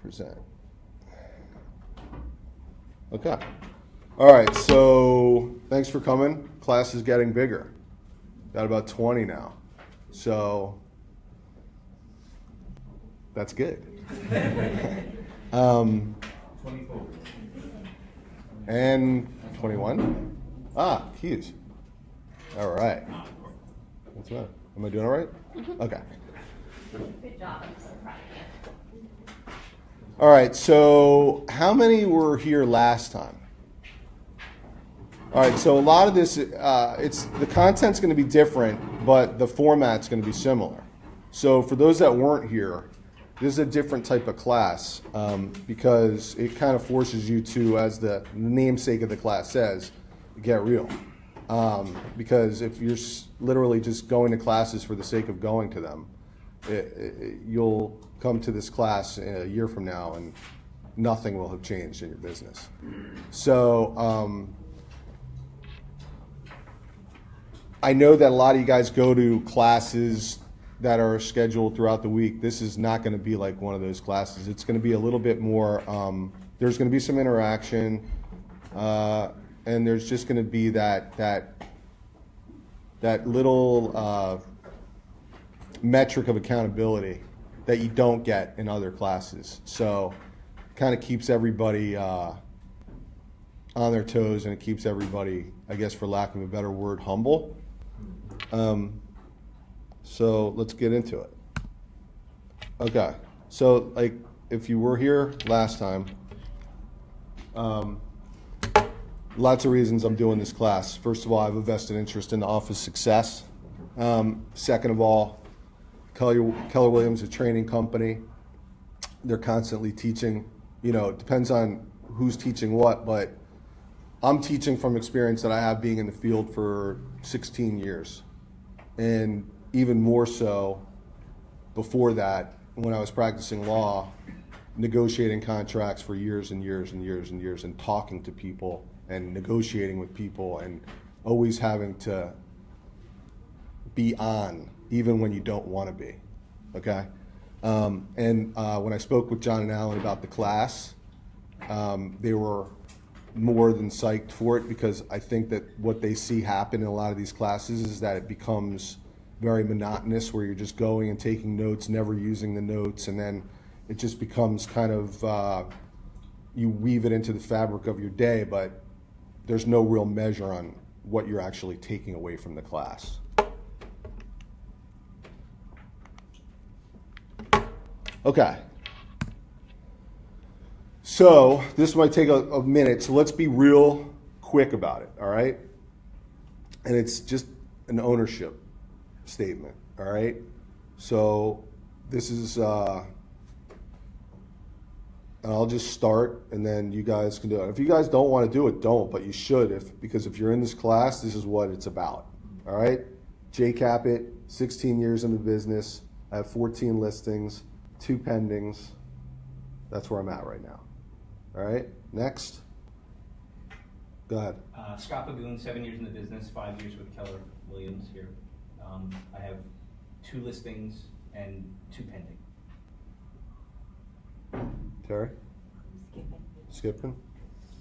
present. Okay. All right, so thanks for coming. Class is getting bigger. Got about 20 now. So that's good. 24. And 21? Ah, keys. All right. What's the matter? Am I doing all right? Okay. Good job. I'm so proud of you. All right, so how many were here last time? All right, so a lot of this, the content's going to be different, but the format's going to be similar. So for those that weren't here, this is a different type of class because it kind of forces you to, as the namesake of the class says, get real. Because if you're literally just going to classes for the sake of going to them, you'll come to this class a year from now and nothing will have changed in your business. So I know that a lot of you guys go to classes that are scheduled throughout the week. This is not going to be like one of those classes. It's going to be a little bit more, there's going to be some interaction, and there's just going to be that little metric of accountability that you don't get in other classes. So it kind of keeps everybody on their toes, and it keeps everybody, I guess for lack of a better word, humble. So let's get into it. Okay, so like if you were here last time, lots of reasons I'm doing this class. First of all, I have a vested interest in the office success. Second of all, Keller Williams is a training company. They're constantly teaching. You know, it depends on who's teaching what, but I'm teaching from experience that I have being in the field for 16 years. And even more so before that, when I was practicing law, negotiating contracts for years and years and years and years, and talking to people and negotiating with people and always having to be on, even when you don't want to be, okay? When I spoke with John and Alan about the class, they were more than psyched for it, because I think that what they see happen in a lot of these classes is that it becomes very monotonous, where you're just going and taking notes, never using the notes, and then it just becomes kind of, you weave it into the fabric of your day, but there's no real measure on what you're actually taking away from the class. Okay. So this might take a minute, so let's be real quick about it, all right? And it's just an ownership statement, all right? So this is, and I'll just start, and then you guys can do it. If you guys don't want to do it, don't, but you should, because if you're in this class, this is what it's about, all right? Jason Kapit, 16 years in the business. I have 14 listings, 2 pendings. That's where I'm at right now. All right, next. Go ahead. Scott Pagoon, 7 years in the business, 5 years with Keller Williams here. I have 2 listings and 2 pending. Terry? Skipping.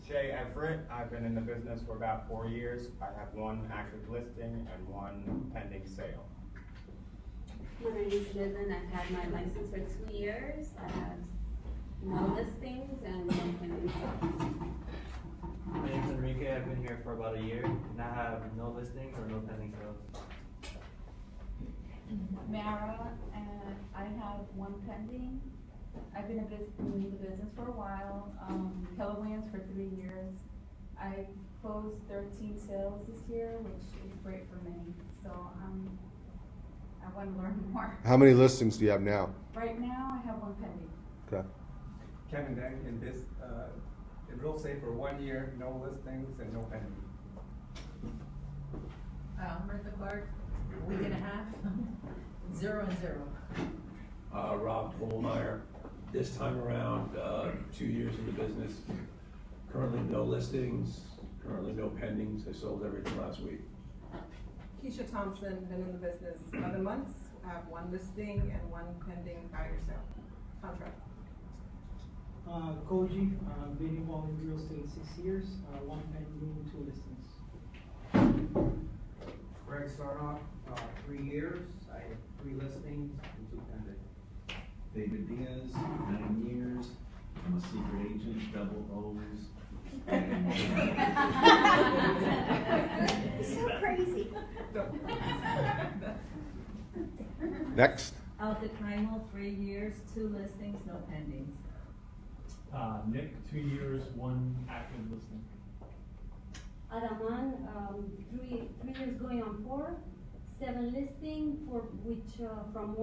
Jay Everett, I've been in the business for about 4 years. I have 1 active listing and 1 pending sale. My name is Liz, I've had my license for 2 years. I have no listings and no pending sales. My name's Enrique. I've been here for about a year, and I have no listings or no pending sales. Mara, and I have 1 pending. I've been in the business for a while. Keller Williams for 3 years. I closed 13 sales this year, which is great for me. So I want to learn more. How many listings do you have now? Right now, I have 1 pending. Okay. Kevin Dang in this in real estate for 1 year, no listings and no pending. Martha Clark, a week and a half, 0 and 0. Rob Holmeyer, this time around, 2 years in the business. Currently no listings, currently no pendings. I sold everything last week. Keisha Thompson, been in the business 11 months. I have 1 listing and 1 pending buyer sale contract. Koji, been involved in real estate 6 years, one pending, 2 listings. Greg Sarnoff, 3 years, I have 3 listings and 2 pending. David Diaz, 9 years, I'm a secret agent, double O's. So crazy. Next. Alta Traimo, 3 years, 2 listings, no pendings. Nick, 2 years, 1 active listing. Adaman, 3 years going on 4, 7 listing for which from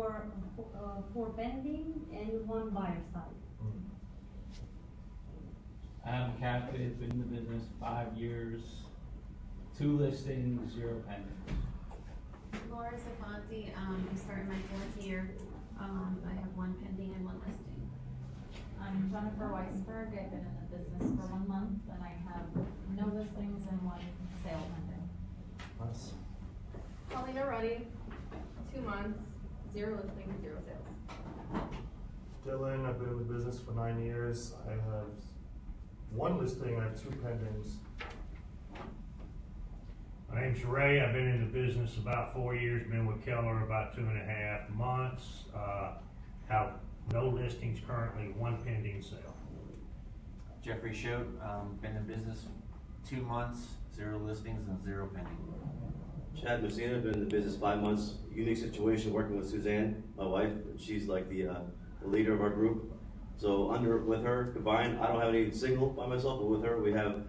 4 pending and 1 buyer side. Adam Kapit, been in the business 5 years, 2 listings, 0 pendings. Laura Zafanti, I'm starting my 4th year. I have 1 pending and 1 listing. I'm Jennifer Weisberg. I've been in the business for 1 month and I have no listings and 1 sale pending. Nice. Paulina Ruddy, 2 months, 0 listings, 0 sales. Dylan, I've been in the business for 9 years. I have 1 listing, I have 2 pendings. My name's Ray. I've been in the business about 4 years, been with Keller about 2.5 months. Have no listings currently, 1 pending sale. Jeffrey Schote, been in business 2 months, 0 listings and 0 pending. Chad Messina, been in the business 5 months. Unique situation working with Suzanne, my wife. She's like the leader of our group. So with her combined, I don't have any single by myself, but with her we have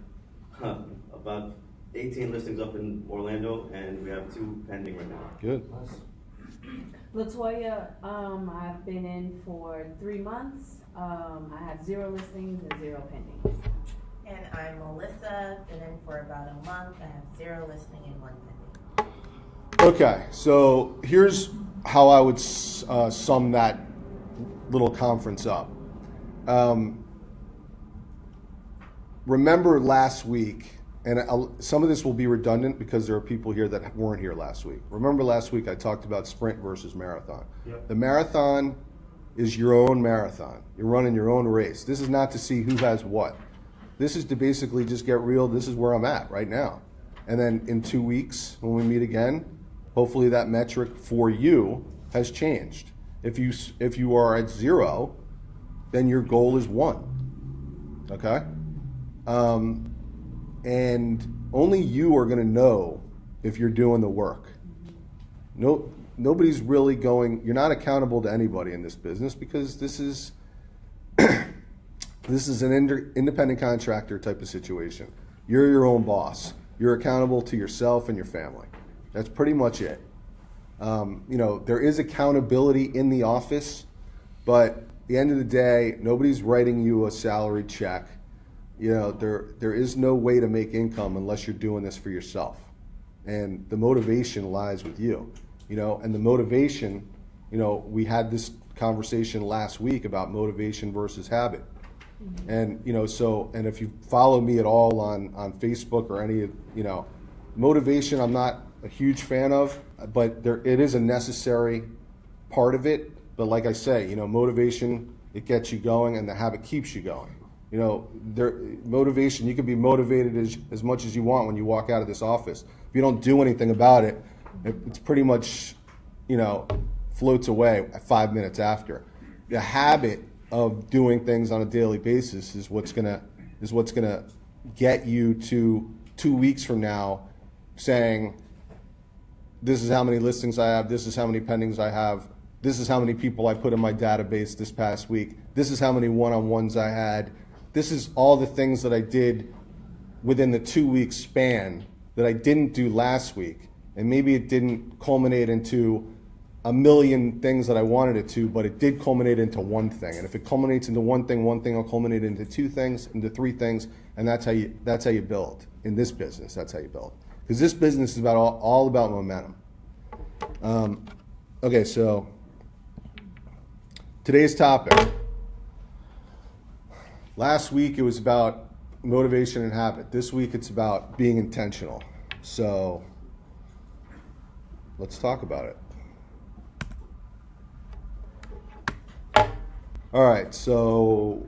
about 18 listings up in Orlando, and we have 2 pending right now. Good. Latoya, I've been in for 3 months. I have 0 listings and 0 pendings. And I'm Melissa, been in for about a month. I have 0 listing and 1 pending. Okay, so here's how I would sum that little conference up. Remember last week, and some of this will be redundant because there are people here that weren't here last week. Remember last week I talked about sprint versus marathon. Yep. The marathon is your own marathon. You're running your own race. This is not to see who has what. This is to basically just get real. This is where I'm at right now. And then in 2 weeks when we meet again, hopefully that metric for you has changed. If you are at 0, then your goal is 1. Okay? And only you are going to know if you're doing the work. Nobody's really you're not accountable to anybody in this business because this is an independent contractor type of situation. You're your own boss. You're accountable to yourself and your family. That's pretty much it. There is accountability in the office, but at the end of the day, nobody's writing you a salary check. There is no way to make income unless you're doing this for yourself. And the motivation lies with you. And the motivation, we had this conversation last week about motivation versus habit. Mm-hmm. And if you follow me at all on Facebook or any, motivation I'm not a huge fan of, but it is a necessary part of it. But like I say, motivation, it gets you going and the habit keeps you going. Motivation, you can be motivated as much as you want when you walk out of this office. If you don't do anything about it, it's pretty much, floats away 5 minutes after. The habit of doing things on a daily basis is what's gonna get you to 2 weeks from now saying, this is how many listings I have, this is how many pendings I have, this is how many people I put in my database this past week, this is how many one-on-ones I had. This is all the things that I did within the 2 week span that I didn't do last week. And maybe it didn't culminate into a million things that I wanted it to, but it did culminate into one thing. And if it culminates into one thing will culminate into 2 things, into 3 things, and that's how you build. In this business, that's how you build. Because this business is about all about momentum. Okay, so today's topic. Last week it was about motivation and habit. This week it's about being intentional. So let's talk about it. All right, so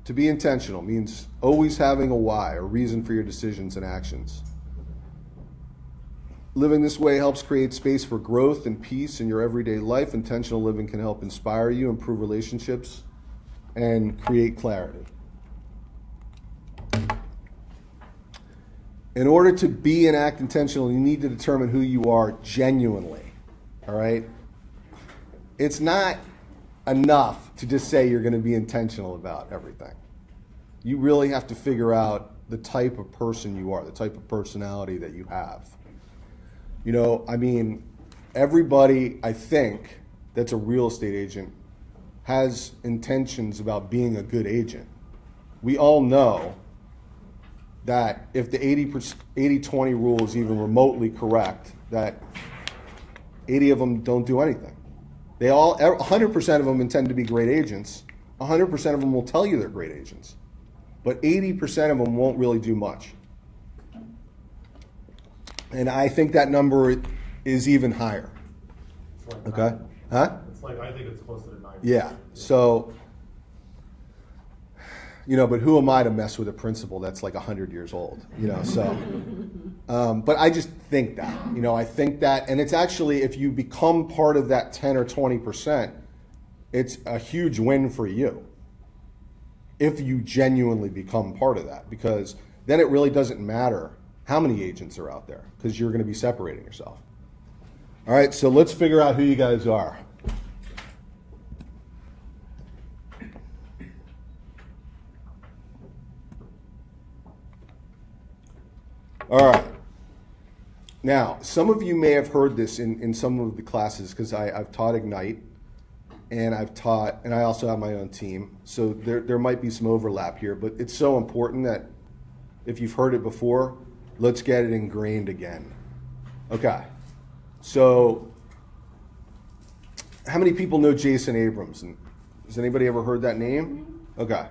To be intentional means always having a why, a reason for your decisions and actions. Living this way helps create space for growth and peace in your everyday life. Intentional living can help inspire you, improve relationships, and create clarity. In order to be and act intentionally, you need to determine who you are genuinely, all right? It's not enough to just say you're going to be intentional about everything. You really have to figure out the type of person you are, the type of personality that you have. You know, I mean, everybody, I think, that's a real estate agent has intentions about being a good agent. We all know that if the 80-20 rule is even remotely correct, that 80 of them don't do anything. 100% of them intend to be great agents. 100% of them will tell you they're great agents. But 80% of them won't really do much. And I think that number is even higher. Okay? Huh? It's like, I think it's close to the 90. Yeah. So, you know, but who am I to mess with a principal that's like 100 years old? You know, so. But I just think that, you know, I think that, and it's actually, if you become part of that 10 or 20%, it's a huge win for you. If you genuinely become part of that, because then it really doesn't matter how many agents are out there, because you're going to be separating yourself. All right, so let's figure out who you guys are. All right. Now, some of you may have heard this in some of the classes, because I've taught Ignite, and I also have my own team. So there might be some overlap here, but it's so important that if you've heard it before, let's get it ingrained again. Okay. So how many people know Jason Abrams? And has anybody ever heard that name? Okay.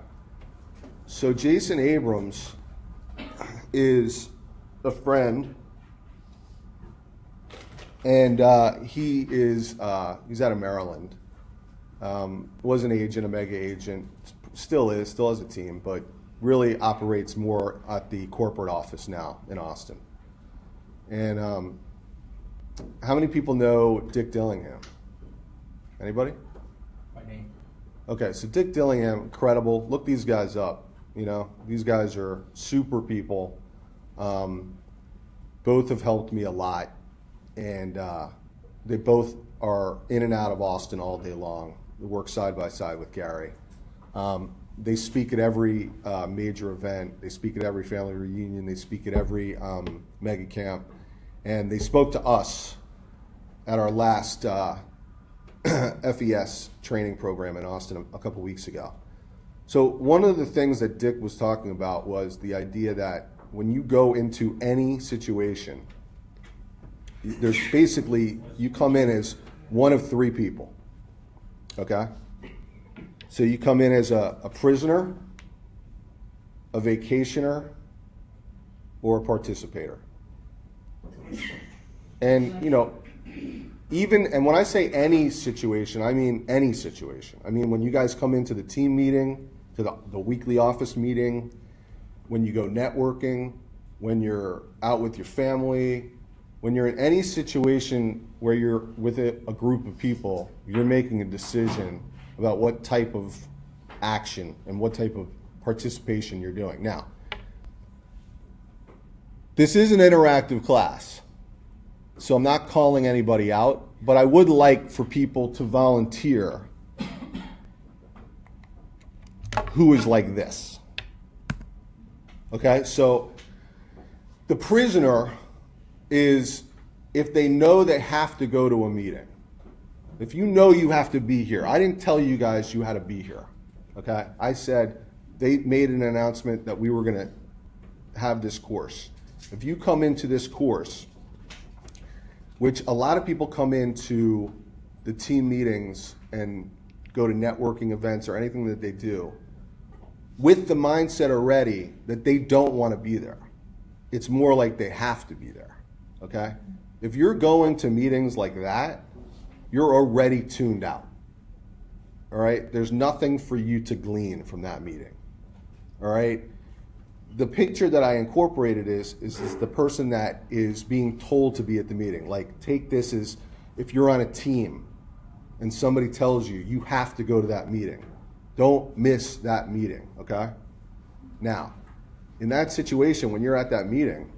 So Jason Abrams is a friend, and he's out of Maryland. Was an agent, a mega agent, still has a team, but really operates more at the corporate office now in Austin. And how many people know Dick Dillingham? Anybody? My name. Okay, so Dick Dillingham, incredible. Look these guys up. You know, these guys are super people. Both have helped me a lot, and they both are in and out of Austin all day long. They work side by side with Gary. They speak at every major event. They speak at every family reunion. They speak at every mega camp. And they spoke to us at our last FES training program in Austin a couple weeks ago. So one of the things that Dick was talking about was the idea that when you go into any situation, there's basically, you come in as one of three people. Okay? So you come in as a prisoner, a vacationer, or a participator. And, you know, and when I say any situation, I mean any situation. I mean when you guys come into the team meeting, to the weekly office meeting, when you go networking, when you're out with your family, when you're in any situation where you're with a group of people, you're making a decision about what type of action and what type of participation you're doing. Now, this is an interactive class, so I'm not calling anybody out, but I would like for people to volunteer who is like this. Okay, so the prisoner is if they know they have to go to a meeting. If you know you have to be here, I didn't tell you guys you had to be here. Okay, I said they made an announcement that we were going to have this course. If you come into this course, which a lot of people come into the team meetings and go to networking events or anything that they do, with the mindset already that they don't want to be there. It's more like they have to be there, okay? If you're going to meetings like that, you're already tuned out, all right? There's nothing for you to glean from that meeting. all right? The picture that I incorporated is the person that is being told to be at the meeting. Like, take this as if you're on a team and somebody tells you, you have to go to that meeting. Don't miss that meeting, okay? Now, in that situation, when you're at that meeting,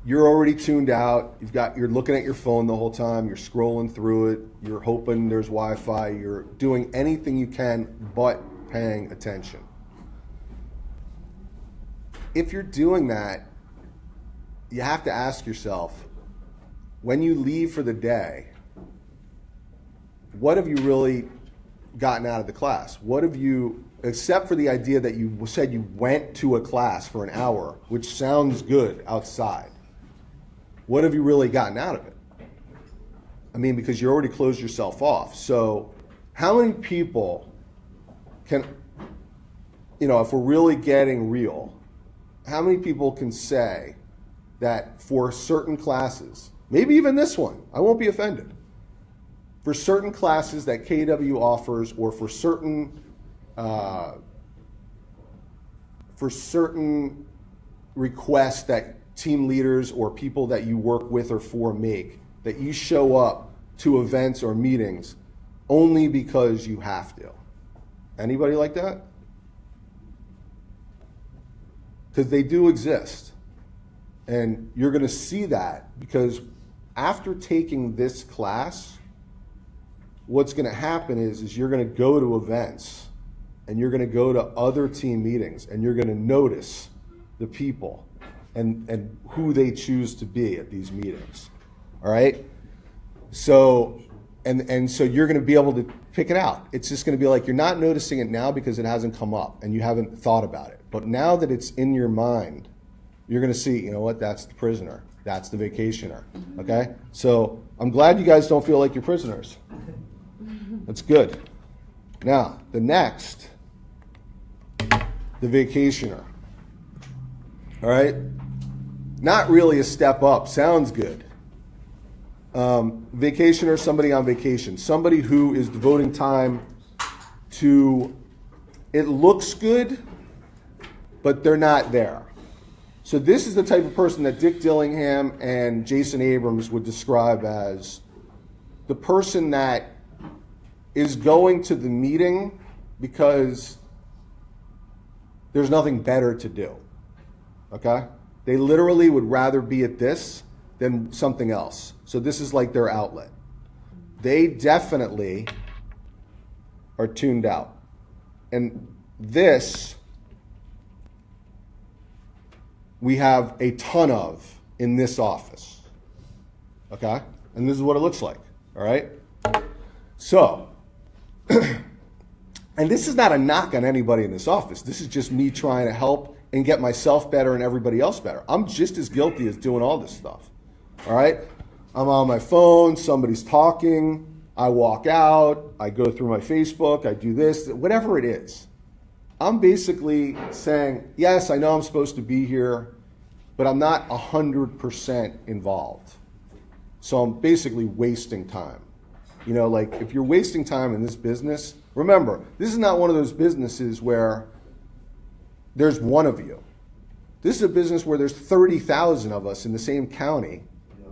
you're already tuned out. You're looking at your phone the whole time. You're scrolling through it. You're hoping there's Wi-Fi. You're doing anything you can but paying attention. If you're doing that, you have to ask yourself, when you leave for the day, what have you really gotten out of the class? What have you, except for the idea that you said you went to a class for an hour, which sounds good outside, what have you really gotten out of it? I mean, because you already closed yourself off. So how many people can, if we're really getting real, how many people can say that for certain classes, maybe even this one, I won't be offended, for certain classes that KW offers, or for certain requests that team leaders or people that you work with or for make, that you show up to events or meetings only because you have to? Anybody like that? Because they do exist. And you're going to see that, because after taking this class, what's going to happen is you're going to go to events and you're going to go to other team meetings and you're going to notice the people and who they choose to be at these meetings. All right? So, and so you're going to be able to pick it out. It's just going to be like, you're not noticing it now because it hasn't come up and you haven't thought about it. But now that it's in your mind, you're going to see, you know what, that's the prisoner. That's the vacationer. Okay? So I'm glad you guys don't feel like you're prisoners. That's good. Now, the next, the vacationer. All right? Not really a step up. Sounds good. Vacationer, somebody on vacation. Somebody who is devoting time to, it looks good, but they're not there. So this is the type of person that Dick Dillingham and Jason Abrams would describe as the person that is going to the meeting because there's nothing better to do. Okay? They literally would rather be at this than something else. So this is like their outlet. They definitely are tuned out. And this we have a ton of in this office. Okay? And this is what it looks like. All right? So, and this is not a knock on anybody in this office. This is just me trying to help and get myself better and everybody else better. I'm just as guilty as doing all this stuff. All right? I'm on my phone, somebody's talking, I walk out, I go through my Facebook, I do this, whatever it is. I'm basically saying, yes, I know I'm supposed to be here, but I'm not 100% involved. So I'm basically wasting time. You know, like if you're wasting time in this business, remember, this is not one of those businesses where there's one of you. This is a business where there's 30,000 of us in the same county,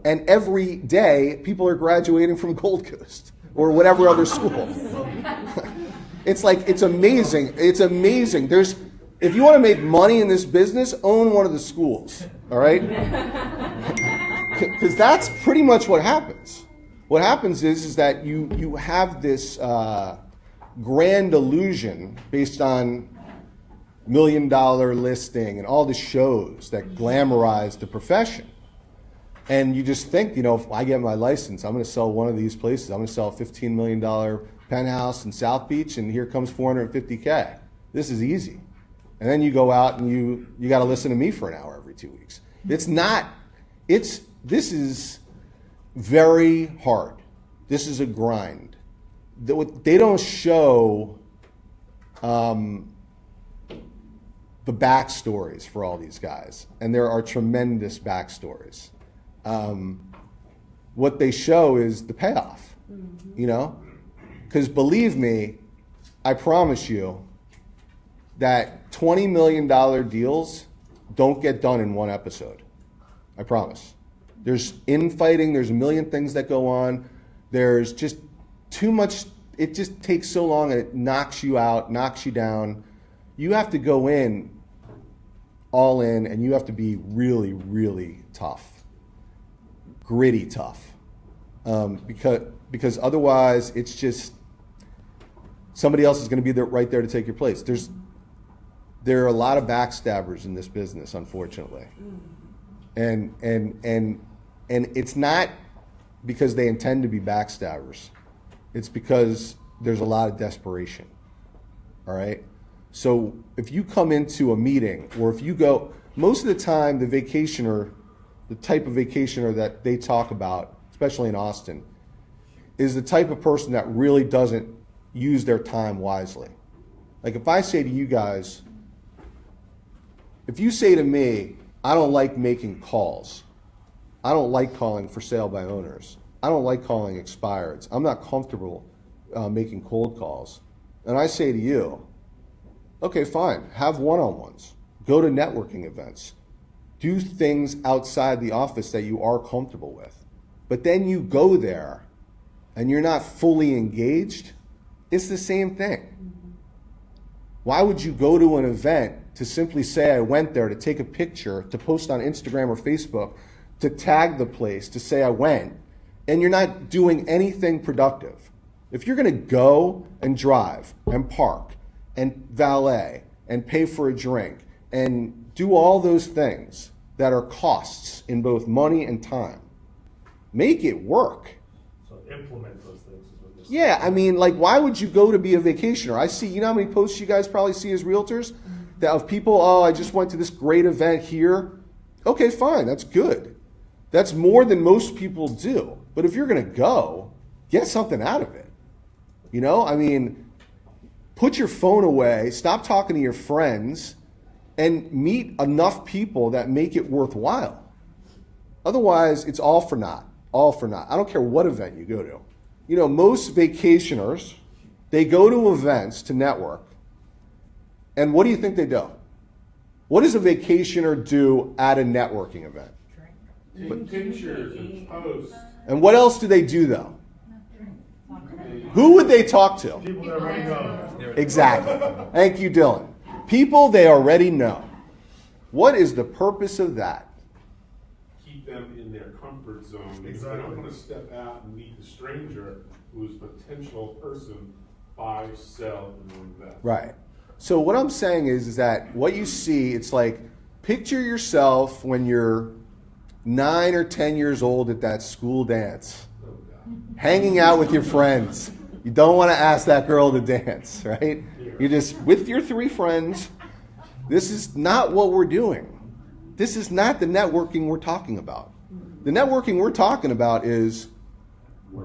and every day people are graduating from Gold Coast or whatever other school. It's like, it's amazing. It's amazing. If you want to make money in this business, own one of the schools, all right? Because that's pretty much what happens. What happens is that you have this grand illusion based on $1 million listing and all the shows that glamorize the profession. And you just think, you know, if I get my license, I'm going to sell one of these places. I'm going to sell a $15 million penthouse in South Beach, and here comes $450K. This is easy. And then you go out and you got to listen to me for an hour every 2 weeks. This is very hard. This is a grind. They don't show the backstories for all these guys, and there are tremendous backstories. What they show is the payoff, you know? Because believe me, I promise you, that $20 million deals don't get done in one episode. I promise. There's infighting, there's a million things that go on. There's just too much, it just takes so long and it knocks you out, knocks you down. You have to go in, all in, and you have to be really, really tough. Gritty tough. Because otherwise it's just, somebody else is going to be there, right there to take your place. There are a lot of backstabbers in this business, unfortunately. And it's not because they intend to be backstabbers. It's because there's a lot of desperation. All right? So if you come into a meeting, or if you go, most of the time the vacationer, the type of vacationer that they talk about, especially in Austin, is the type of person that really doesn't use their time wisely. Like if I say to you guys, if you say to me, I don't like making calls, I don't like calling for sale by owners, I don't like calling expireds, I'm not comfortable making cold calls, and I say to you, okay, fine, have one-on-ones, go to networking events, do things outside the office that you are comfortable with, but then you go there and you're not fully engaged, it's the same thing. Why would you go to an event to simply say I went there, to take a picture, to post on Instagram or Facebook, to tag the place, to say I went, and you're not doing anything productive? If you're going to go and drive and park and valet and pay for a drink and do all those things that are costs in both money and time, make it work. So implement those things. Is what this Yeah, I mean, like, why would you go to be a vacationer? I see, you know how many posts you guys probably see as realtors? That of people, oh, I just went to this great event here. Okay, fine, that's good. That's more than most people do. But if you're going to go, get something out of it. You know, I mean, put your phone away, stop talking to your friends, and meet enough people that make it worthwhile. Otherwise, it's all for naught. All for naught. I don't care what event you go to. You know, most vacationers, they go to events to network, and what do you think they do? What does a vacationer do at a networking event? Take pictures and post. And what else do they do, though? Who would they talk to? People that already know. Exactly. Thank you, Dylan. People they already know. What is the purpose of that? Keep them in their comfort zone. Because they don't want to step out and meet the stranger who is a potential person, buy, sell, and invest. Right. So what I'm saying is that what you see, it's like, picture yourself when you're 9 or 10 years old at that school dance, hanging out with your friends. You don't want to ask that girl to dance, right? You're just with your 3 friends. This is not what we're doing. This is not the networking we're talking about. The networking we're talking about is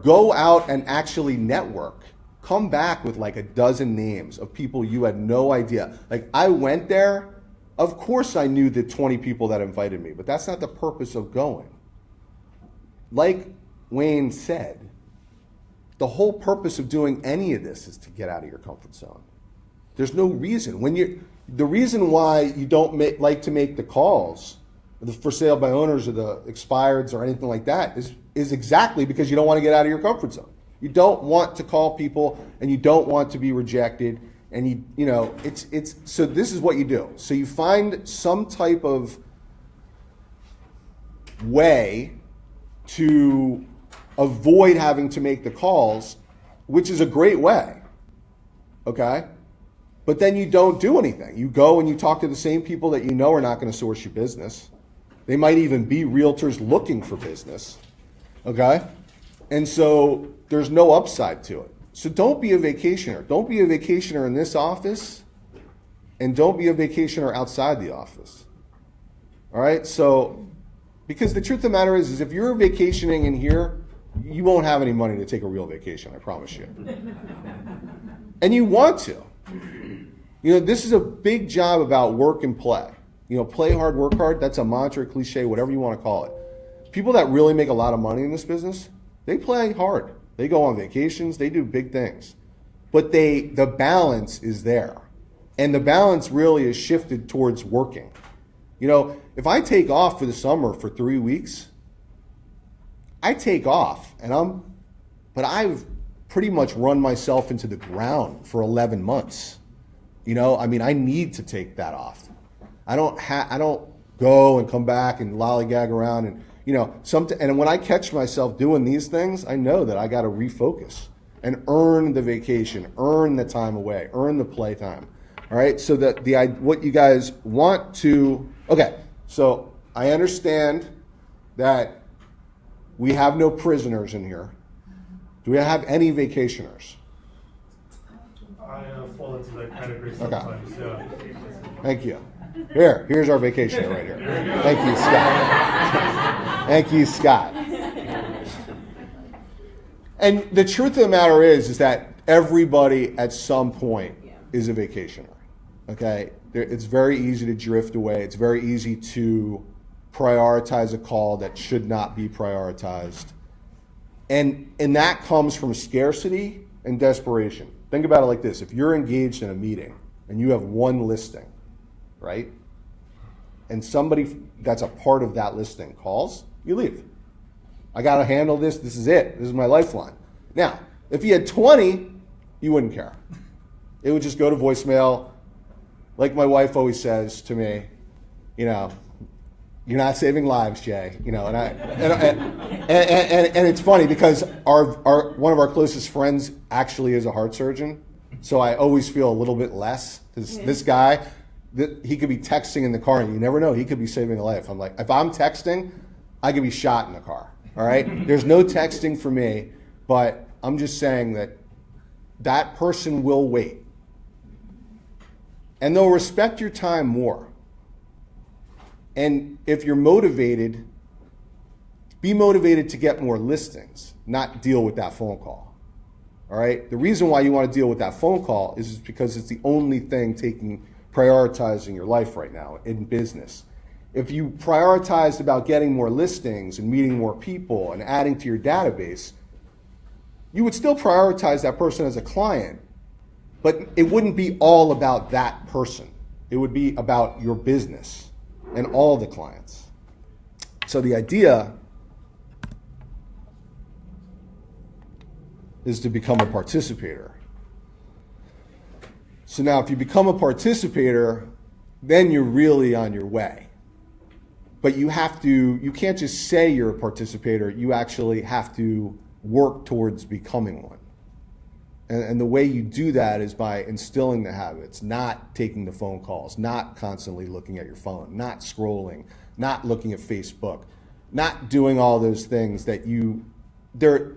go out and actually network. Come back with like a dozen names of people you had no idea. Like, I went there, of course I knew the 20 people that invited me, but that's not the purpose of going. Like Wayne said, the whole purpose of doing any of this is to get out of your comfort zone. There's no reason. The reason why you don't like to make the calls, the for sale by owners or the expireds or anything like that, is exactly because you don't want to get out of your comfort zone. You don't want to call people, and you don't want to be rejected, and you know it's so this is what you do. So you find some type of way to avoid having to make the calls, which is a great way. Okay? But then you don't do anything. You go and you talk to the same people that you know are not going to source you business. They might even be realtors looking for business. Okay? And so there's no upside to it. So don't be a vacationer. Don't be a vacationer in this office, and don't be a vacationer outside the office. All right? So, because the truth of the matter is if you're vacationing in here, you won't have any money to take a real vacation, I promise you. And you want to. You know, this is a big job about work and play. You know, play hard, work hard, that's a mantra, cliche, whatever you want to call it. People that really make a lot of money in this business, they play hard. They go on vacations, they do big things. But the balance is there. And the balance really is shifted towards working. You know, if I take off for the summer for 3 weeks, I take off but I've pretty much run myself into the ground for 11 months. You know, I mean, I need to take that off. I don't go and come back and lollygag around and, you know, and when I catch myself doing these things, I know that I got to refocus and earn the vacation, earn the time away, earn the playtime. All right, so that what you guys want to, okay, so I understand that we have no prisoners in here. Do we have any vacationers? I fall into that category Okay. sometimes, yeah. Thank you. Here's our vacationer right here. Thank you, Scott. Thank you, Scott. And the truth of the matter is that everybody at some point is a vacationer. Okay? It's very easy to drift away. It's very easy to prioritize a call that should not be prioritized. And that comes from scarcity and desperation. Think about it like this. If you're engaged in a meeting and you have one listing, right? And somebody that's a part of that listing calls, you leave. I got to handle this. This is it. This is my lifeline. Now, if you had 20, you wouldn't care. It would just go to voicemail. Like my wife always says to me, you know, you're not saving lives, Jay. You know, and it's funny because one of our closest friends actually is a heart surgeon, so I always feel a little bit less. This guy, he could be texting in the car, and you never know, he could be saving a life. I'm like, if I'm texting, I could be shot in the car. All right, there's no texting for me, but I'm just saying that person will wait, and they'll respect your time more. And if you're motivated, be motivated to get more listings, not deal with that phone call. All right? The reason why you want to deal with that phone call is because it's the only thing prioritizing your life right now in business. If you prioritized about getting more listings and meeting more people and adding to your database, you would still prioritize that person as a client, but it wouldn't be all about that person. It would be about your business and all the clients. So the idea is to become a participator. So now if you become a participator, then you're really on your way. But you can't just say you're a participator, you actually have to work towards becoming one. And the way you do that is by instilling the habits, not taking the phone calls, not constantly looking at your phone, not scrolling, not looking at Facebook, not doing all those things that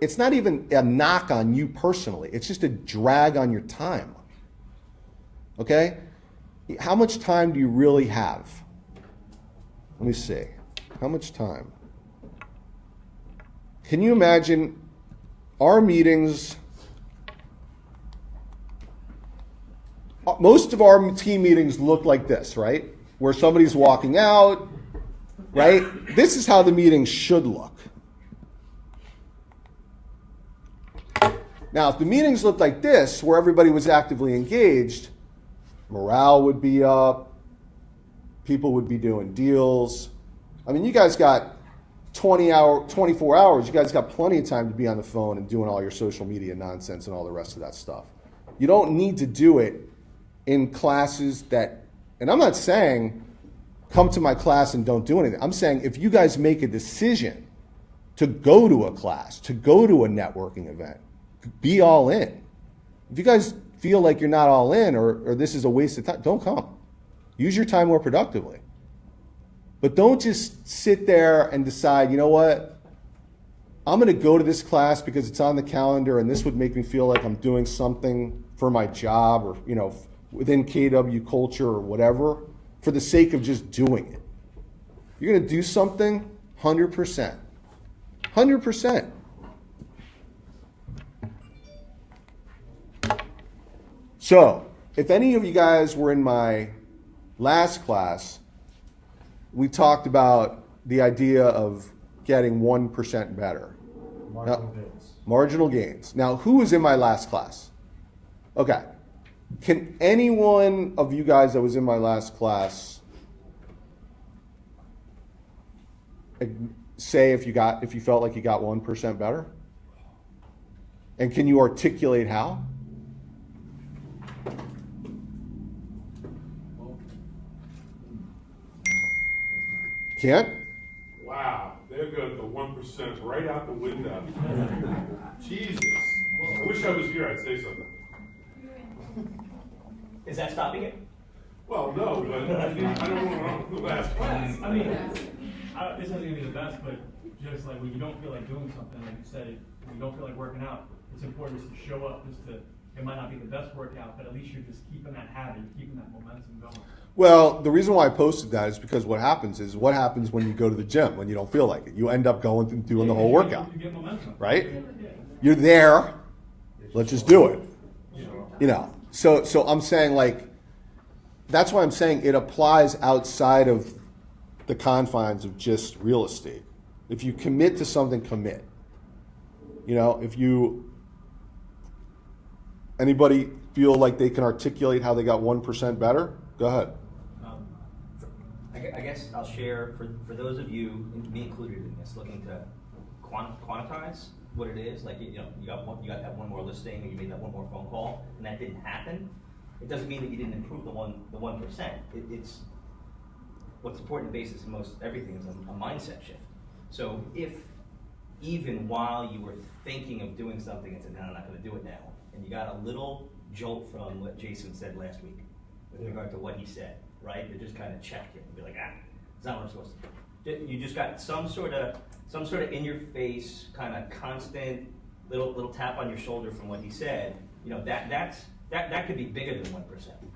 it's not even a knock on you personally. It's just a drag on your time. Okay? How much time do you really have? Let me see. How much time? Can you imagine our meetings? Most of our team meetings look like this, right? Where somebody's walking out, right? This is how the meeting should look. Now, if the meetings looked like this, where everybody was actively engaged, morale would be up, people would be doing deals. I mean, you guys got 24 hours. You guys got plenty of time to be on the phone and doing all your social media nonsense and all the rest of that stuff. You don't need to do it in classes and I'm not saying come to my class and don't do anything. I'm saying if you guys make a decision to go to a class, to go to a networking event, be all in. If you guys feel like you're not all in or this is a waste of time, don't come. Use your time more productively. But don't just sit there and decide, you know what, I'm going to go to this class because it's on the calendar and this would make me feel like I'm doing something for my job or, you know, within KW culture or whatever, for the sake of just doing it. You're going to do something 100%. 100%. So, if any of you guys were in my last class, we talked about the idea of getting 1% better. Marginal gains. Marginal gains. Now, who was in my last class? Okay. Can anyone of you guys that was in my last class say if you felt like you got 1% better? And can you articulate how? Can't? Wow, they've got the 1% right out the window. Jesus. I wish I was here, I'd say something. Is that stopping it? Well, no, but I don't want to last class. I mean, this isn't gonna be the best, but just like when you don't feel like doing something, like you said, when you don't feel like working out, it's important just to show up, it might not be the best workout, but at least you're just keeping that habit, keeping that momentum going. Well, the reason why I posted that is because what happens when you go to the gym when you don't feel like it. You end up going and doing the whole workout, You get momentum. right? You're there. Let's just do it. You know. So I'm saying, like, that's why I'm saying it applies outside of the confines of just real estate. If you commit to something, commit. You know, anybody feel like they can articulate how they got 1% better? Go ahead. I guess I'll share for those of you, me included in this, looking to quantize what it is. Like, you got that one more listing, and you made that one more phone call, and that didn't happen. It doesn't mean that you didn't improve the 1%. It's what's important basis in most everything is a mindset shift. So if even while you were thinking of doing something and said, no, I'm not going to do it now, and you got a little jolt from what Jason said last week with regard to what he said, right? They just kind of checked it and be like, it's not what I'm supposed to do. You just got some sort of in your face, kind of constant little tap on your shoulder from what he said. You know, that could be bigger than 1%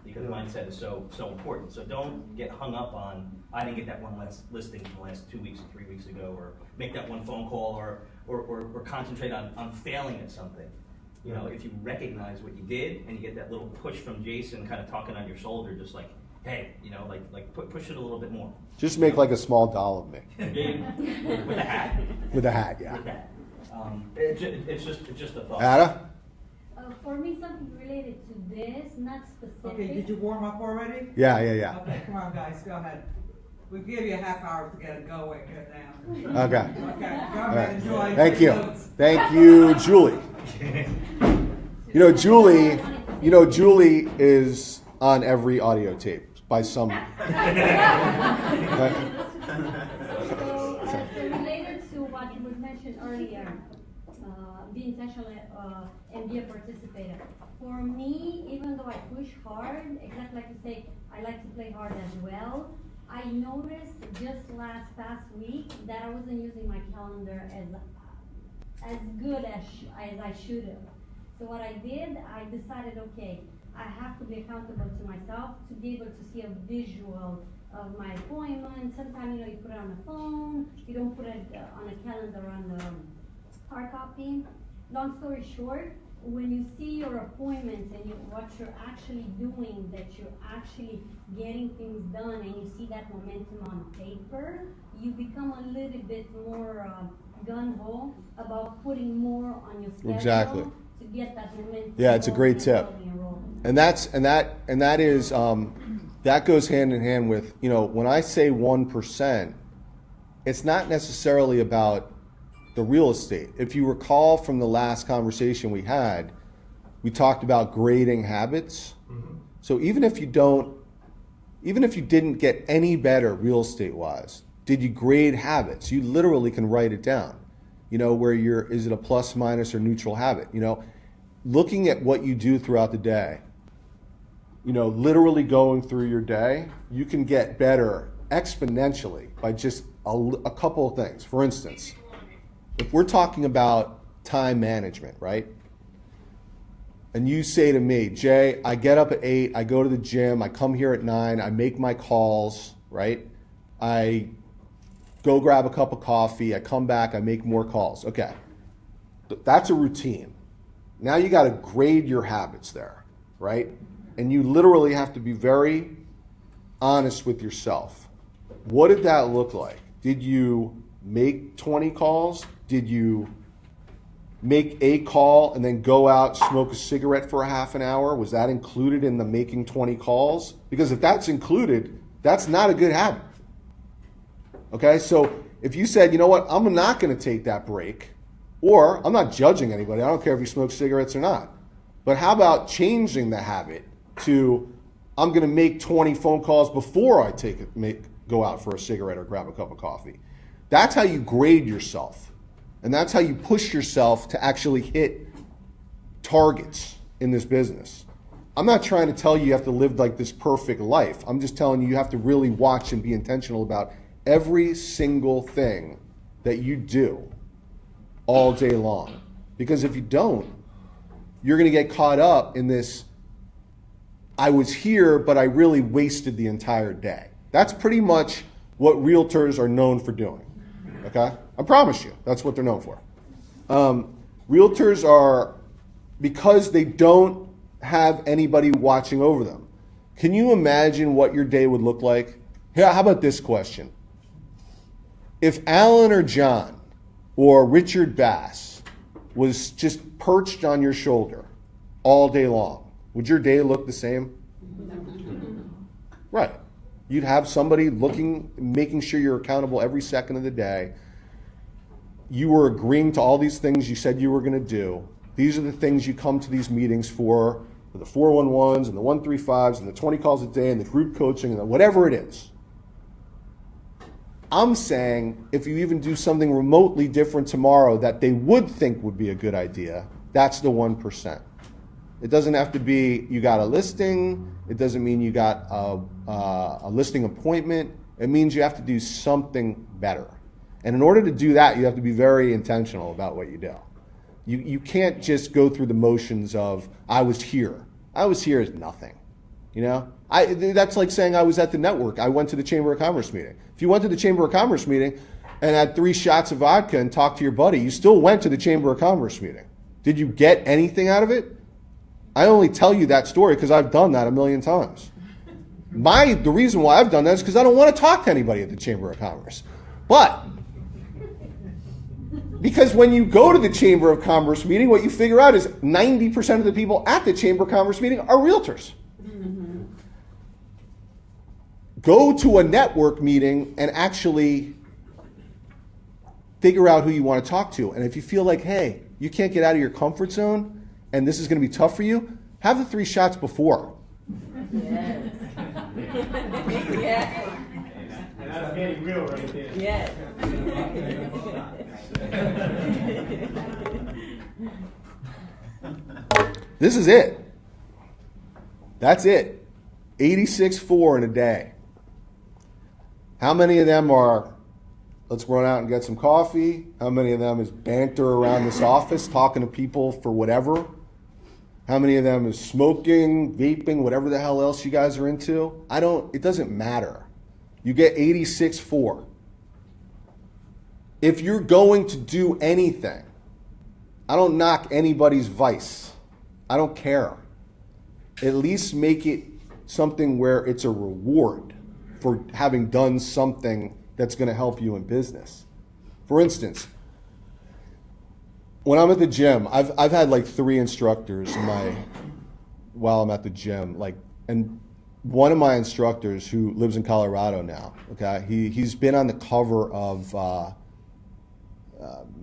because mindset is so important. So don't get hung up on, I didn't get that one last listing from the last 2 weeks or 3 weeks ago, or make that one phone call, or concentrate on failing at something. You know, if you recognize what you did and you get that little push from Jason kind of talking on your shoulder, just like, hey, you know, like push it a little bit more. Just make like a small doll of me. With a hat. With a hat, yeah. With that. It's just a thought. Ada? For me, something related to this, not specific. Okay, did you warm up already? Yeah. Okay, come on, guys, go ahead. We'll give you a half hour to get it going here now. Okay. Okay, go ahead, Right. enjoy. Thank you. Notes. Thank you, Julie. Julie is on every audio tape by some. So related to what was mentioned earlier, be intentional and be a participator. For me, even though I push hard, exactly like you say, I like to play hard as well. I noticed just past week that I wasn't using my calendar as good as I should have. So what I did, I decided, okay, I have to be accountable to myself to be able to see a visual of my appointment. Sometimes, you put it on the phone, you don't put it on a calendar on the hard copy. Long story short, when you see your appointments and what you're actually doing, that you're actually getting things done, and you see that momentum on paper, you become a little bit more gun-ho about putting more on your schedule. Exactly. To get that momentum. Yeah, it's a great tip. And that goes hand in hand with, when I say 1%, it's not necessarily about the real estate. If you recall from the last conversation we had, we talked about grading habits. Mm-hmm. So even if you didn't get any better real estate wise, did you grade habits? You literally can write it down. Where is it a plus, minus, or neutral habit? Looking at what you do throughout the day, literally going through your day, you can get better exponentially by just a couple of things. For instance, if we're talking about time management, right? And you say to me, Jay, I get up at 8, I go to the gym, I come here at 9, I make my calls, right? I go grab a cup of coffee, I come back, I make more calls. Okay, that's a routine. Now you got to grade your habits there, right? And you literally have to be very honest with yourself. What did that look like? Did you make 20 calls? Did you make a call and then go out, smoke a cigarette for a half an hour? Was that included in the making 20 calls? Because if that's included, that's not a good habit. Okay, so if you said, you know what, I'm not going to take that break, or I'm not judging anybody, I don't care if you smoke cigarettes or not, but how about changing the habit to, I'm going to make 20 phone calls before I go out for a cigarette or grab a cup of coffee. That's how you grade yourself. And that's how you push yourself to actually hit targets in this business. I'm not trying to tell you have to live like this perfect life. I'm just telling you have to really watch and be intentional about every single thing that you do all day long. Because if you don't, you're going to get caught up in this, I was here, but I really wasted the entire day. That's pretty much what realtors are known for doing. Okay? I promise you, that's what they're known for. Realtors are, because they don't have anybody watching over them. Can you imagine what your day would look like? Here, how about this question? If Alan or John or Richard Bass was just perched on your shoulder all day long, would your day look the same? Right. You'd have somebody looking, making sure you're accountable every second of the day. You were agreeing to all these things you said you were going to do. These are the things you come to these meetings for the 411s and the 135s and the 20 calls a day and the group coaching and whatever it is. I'm saying if you even do something remotely different tomorrow that they would think would be a good idea, that's the 1%. It doesn't have to be you got a listing. It doesn't mean you got a listing appointment. It means you have to do something better. And in order to do that, you have to be very intentional about what you do. You can't just go through the motions of, I was here. I was here is nothing. You know, that's like saying I was at the network. I went to the Chamber of Commerce meeting. If you went to the Chamber of Commerce meeting and had 3 shots of vodka and talked to your buddy, you still went to the Chamber of Commerce meeting. Did you get anything out of it? I only tell you that story because I've done that a million times. The reason why I've done that is because I don't want to talk to anybody at the Chamber of Commerce. But because when you go to the Chamber of Commerce meeting, what you figure out is 90% of the people at the Chamber of Commerce meeting are realtors. Go to a network meeting and actually figure out who you want to talk to. And if you feel like, hey, you can't get out of your comfort zone and this is going to be tough for you, have the 3 shots before. Yes. Yes. That's getting real right there. Yes. This is it. That's it. 86.4 in a day. How many of them are, let's run out and get some coffee? How many of them is banter around this office, talking to people for whatever? How many of them is smoking, vaping, whatever the hell else you guys are into? It doesn't matter. You get 86.4. If you're going to do anything, I don't knock anybody's vice. I don't care. At least make it something where it's a reward for having done something that's going to help you in business. For instance, when I'm at the gym, I've had like 3 instructors while I'm at the gym, and one of my instructors who lives in Colorado now, okay, he's been on the cover of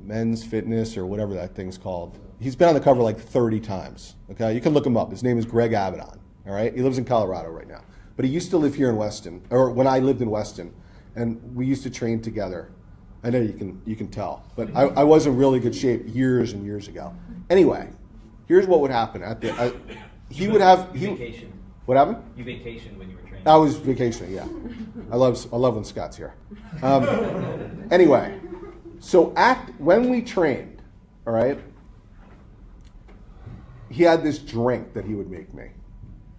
Men's Fitness or whatever that thing's called. He's been on the cover like 30 times, okay? You can look him up. His name is Greg Abaddon, all right? He lives in Colorado right now. But he used to live here in Weston, or when I lived in Weston, and we used to train together. I know you can tell, but I was in really good shape years and years ago. Anyway, here's what would happen. Vacation. What happened? You vacation when you were training. I was vacationing, yeah. I love when Scott's here. Anyway, so when we trained, all right, he had this drink that he would make me.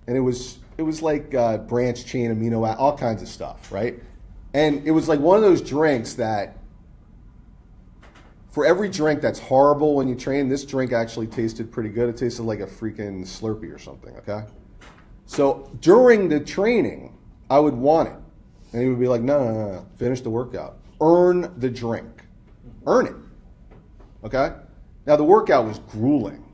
And it was like branch chain, amino acid, all kinds of stuff, right? And it was like one of those drinks that, for every drink that's horrible when you train, this drink actually tasted pretty good. It tasted like a freaking Slurpee or something, okay? So during the training, I would want it. And he would be like, no, finish the workout. Earn the drink. Earn it, okay? Now, the workout was grueling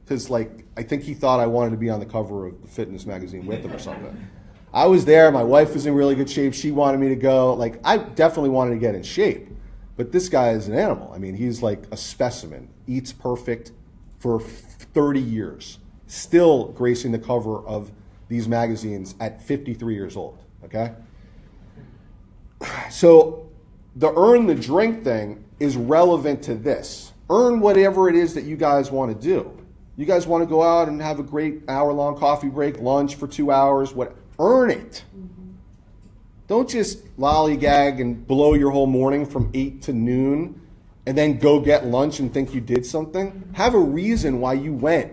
because, like, I think he thought I wanted to be on the cover of the fitness magazine with him or something. I was there. My wife was in really good shape. She wanted me to go. Like, I definitely wanted to get in shape. But this guy is an animal. I mean, he's like a specimen. Eats perfect for 30 years. Still gracing the cover of these magazines at 53 years old, okay? So the earn the drink thing is relevant to this. Earn whatever it is that you guys want to do. You guys want to go out and have a great hour-long coffee break, lunch for 2 hours, earn it. Don't just lollygag and blow your whole morning from 8 to noon and then go get lunch and think you did something. Have a reason why you went,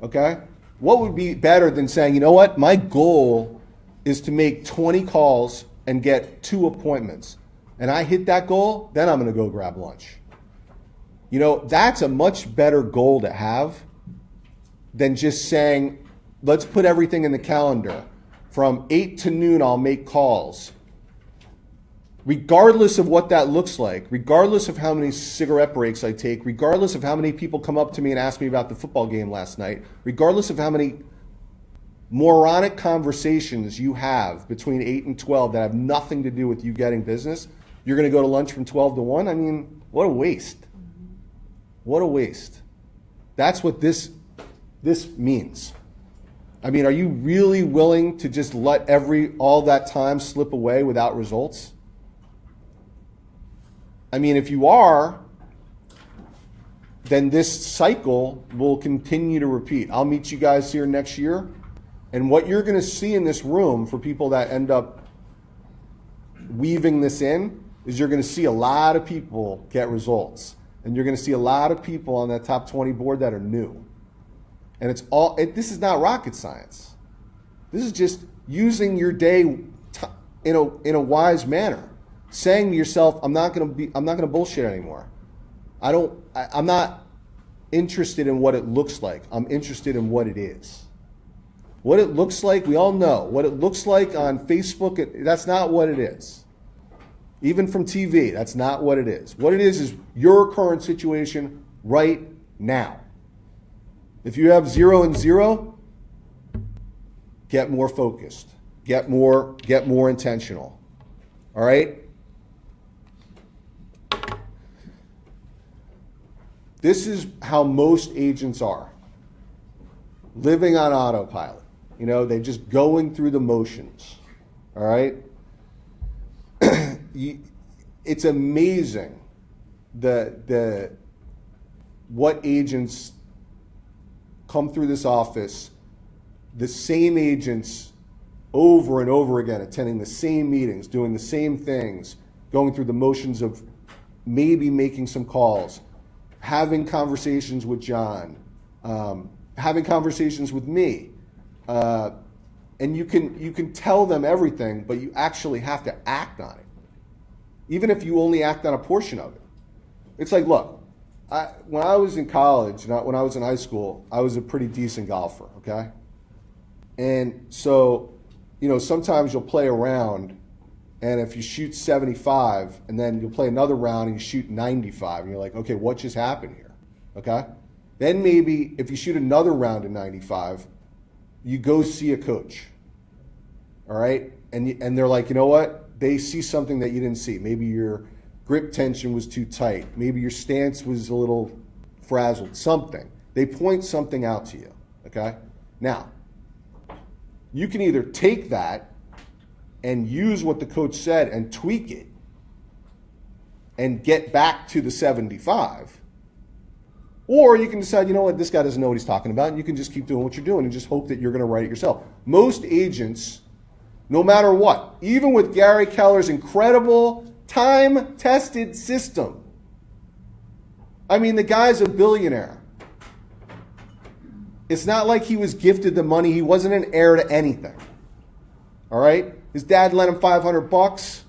okay? What would be better than saying, you know what, my goal is to make 20 calls and get 2 appointments. And I hit that goal, then I'm going to go grab lunch. You know, that's a much better goal to have than just saying, let's put everything in the calendar. From 8 to noon, I'll make calls. Regardless of what that looks like, regardless of how many cigarette breaks I take, regardless of how many people come up to me and ask me about the football game last night, regardless of how many moronic conversations you have between 8 and 12 that have nothing to do with you getting business, you're going to go to lunch from 12 to 1? I mean, what a waste. What a waste. That's what this means. I mean, are you really willing to just let all that time slip away without results? I mean, if you are, then this cycle will continue to repeat. I'll meet you guys here next year, and what you're going to see in this room for people that end up weaving this in is you're going to see a lot of people get results, and you're going to see a lot of people on that top 20 board that are new. And this is not rocket science. This is just using your day in a wise manner. Saying to yourself, I'm not going to bullshit anymore. I'm not interested in what it looks like. I'm interested in what it is. What it looks like, we all know. What it looks like on Facebook, that's not what it is. Even from TV, that's not what it is. What it is your current situation right now. If you have 0 and 0, get more focused. Get more intentional. All right? This is how most agents are. Living on autopilot. You know, they're just going through the motions. All right? It's amazing what agents come through this office, the same agents over and over again, attending the same meetings, doing the same things, going through the motions of maybe making some calls, having conversations with John, having conversations with me. And you can tell them everything, but you actually have to act on it. Even if you only act on a portion of it. It's like, look, when I was in college, not when I was in high school, I was a pretty decent golfer, okay? And so, you know, sometimes you'll play a round, and if you shoot 75, and then you'll play another round and you shoot 95, and you're like, okay, what just happened here, okay? Then maybe if you shoot another round in 95, you go see a coach, all right? And they're like, you know what? They see something that you didn't see. Maybe your grip tension was too tight. Maybe your stance was a little frazzled. Something. They point something out to you, okay? Now, you can either take that and use what the coach said and tweak it and get back to the 75, or you can decide, you know what, this guy doesn't know what he's talking about, and you can just keep doing what you're doing and just hope that you're going to write it yourself. Most agents, no matter what, even with Gary Keller's incredible time-tested system, I mean, the guy's a billionaire. It's not like he was gifted the money. He wasn't an heir to anything. All right? His dad lent him $500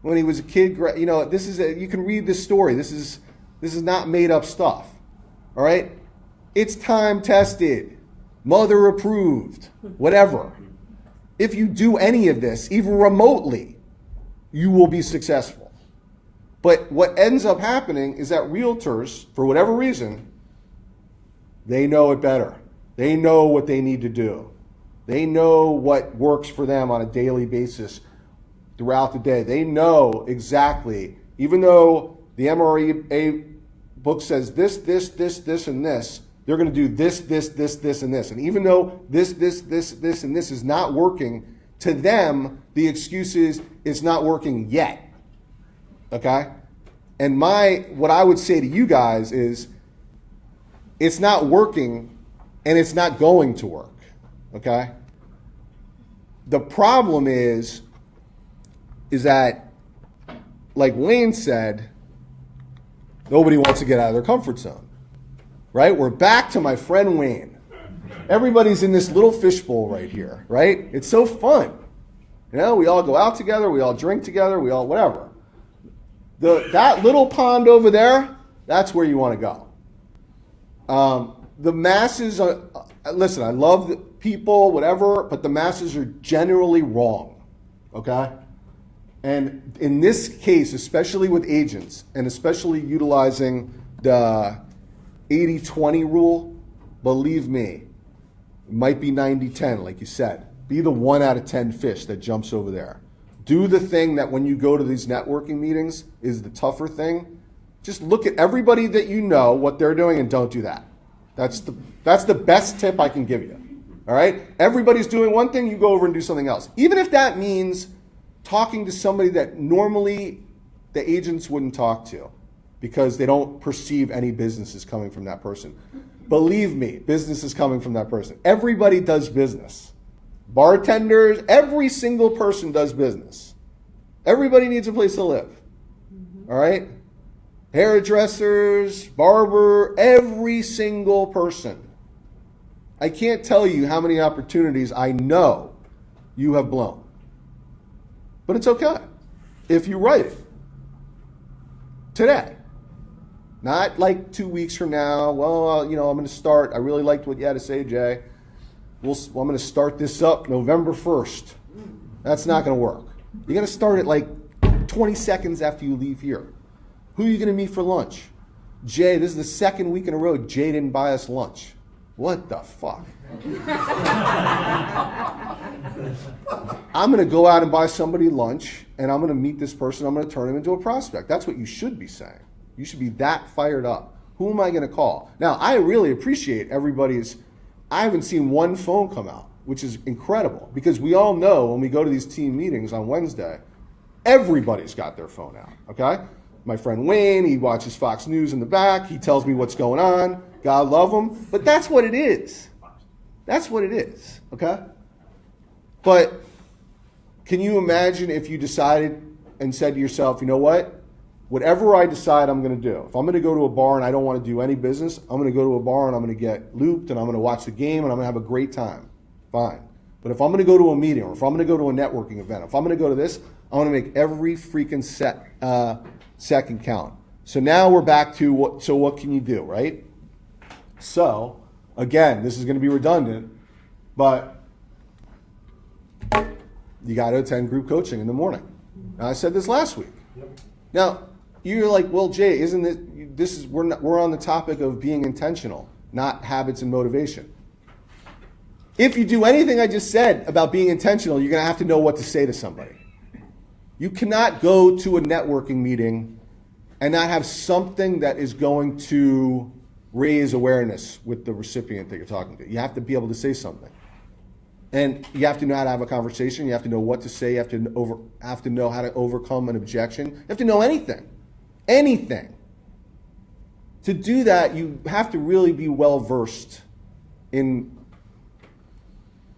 when he was a kid. You know, you can read this story. This is not made up stuff. All right? It's time-tested, mother-approved, whatever. If you do any of this, even remotely, you will be successful. But what ends up happening is that realtors, for whatever reason, they know it better. They know what they need to do. They know what works for them on a daily basis throughout the day. They know exactly, even though the MRA book says this, and this, they're going to do this, and this. And even though this, and this is not working, to them, the excuse is it's not working yet. Okay? And what I would say to you guys is it's not working and it's not going to work. Okay? The problem is that, like Wayne said, nobody wants to get out of their comfort zone. Right? We're back to my friend Wayne. Everybody's in this little fishbowl right here, right? It's so fun. You know, we all go out together, we all drink together, we all whatever. That little pond over there, that's where you want to go. The masses are, listen, I love the people, whatever, but the masses are generally wrong, okay? And in this case, especially with agents, and especially utilizing the 80-20 rule, believe me, it might be 90-10, like you said. Be the 1 out of 10 fish that jumps over there. Do the thing that when you go to these networking meetings is the tougher thing. Just look at everybody that you know, what they're doing, and don't do that. That's the best tip I can give you. All right? Everybody's doing one thing, you go over and do something else. Even if that means talking to somebody that normally the agents wouldn't talk to because they don't perceive any business is coming from that person. Believe me, business is coming from that person. Everybody does business. Bartenders, every single person does business. Everybody needs a place to live. All right? Hairdressers, barber, every single person. I can't tell you how many opportunities I know you have blown. But it's okay if you write it today. Not like 2 weeks from now. Well, I'm going to start. I really liked what you had to say, Jay. I'm going to start this up November 1st. That's not going to work. You're going to start it like 20 seconds after you leave here. Who are you going to meet for lunch? Jay, this is the second week in a row Jay didn't buy us lunch. What the fuck? I'm going to go out and buy somebody lunch, and I'm going to meet this person. I'm going to turn him into a prospect. That's what you should be saying. You should be that fired up. Who am I going to call? Now, I really appreciate everybody's. I haven't seen one phone come out, which is incredible, because we all know when we go to these team meetings on Wednesday, everybody's got their phone out, okay? My friend Wayne, he watches Fox News in the back. He tells me what's going on. God love him. But that's what it is. That's what it is, okay? But can you imagine if you decided and said to yourself, you know what? Whatever I decide I'm going to do, if I'm going to go to a bar and I don't want to do any business, I'm going to go to a bar and I'm going to get looped and I'm going to watch the game and I'm going to have a great time. Fine. But if I'm going to go to a meeting or if I'm going to go to a networking event, if I'm going to go to this, I want to make every freaking second count. So now we're back to what can you do, right? So, again, this is going to be redundant, but you got to attend group coaching in the morning. Now, I said this last week. Yep. Now, you're like, well, Jay, isn't this we're on the topic of being intentional, not habits and motivation. If you do anything I just said about being intentional, you're going to have to know what to say to somebody. You cannot go to a networking meeting and not have something that is going to raise awareness with the recipient that you're talking to. You have to be able to say something. And you have to know how to have a conversation. You have to know what to say. You have to know how to overcome an objection. You have to know anything. Anything. To do that, you have to really be well-versed in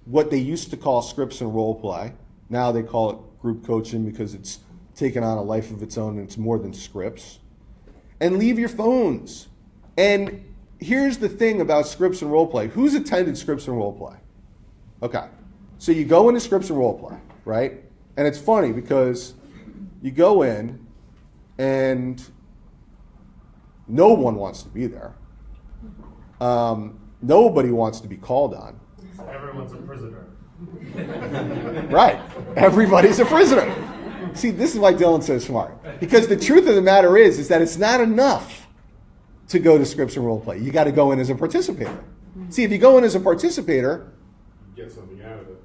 what they used to call scripts and role play. Now they call it group coaching because it's taken on a life of its own and it's more than scripts. And leave your phones. And here's the thing about scripts and role play. Who's attended scripts and role play? Okay. So you go into scripts and role play, right? And it's funny because you go in and no one wants to be there. Nobody wants to be called on. Everyone's a prisoner. Right. Everybody's a prisoner. See, this is why Dylan's so smart. Because the truth of the matter is that it's not enough to go to Scripps and Role Play. You got to go in as a participator. See, if you go in as a participator, Get something out of it.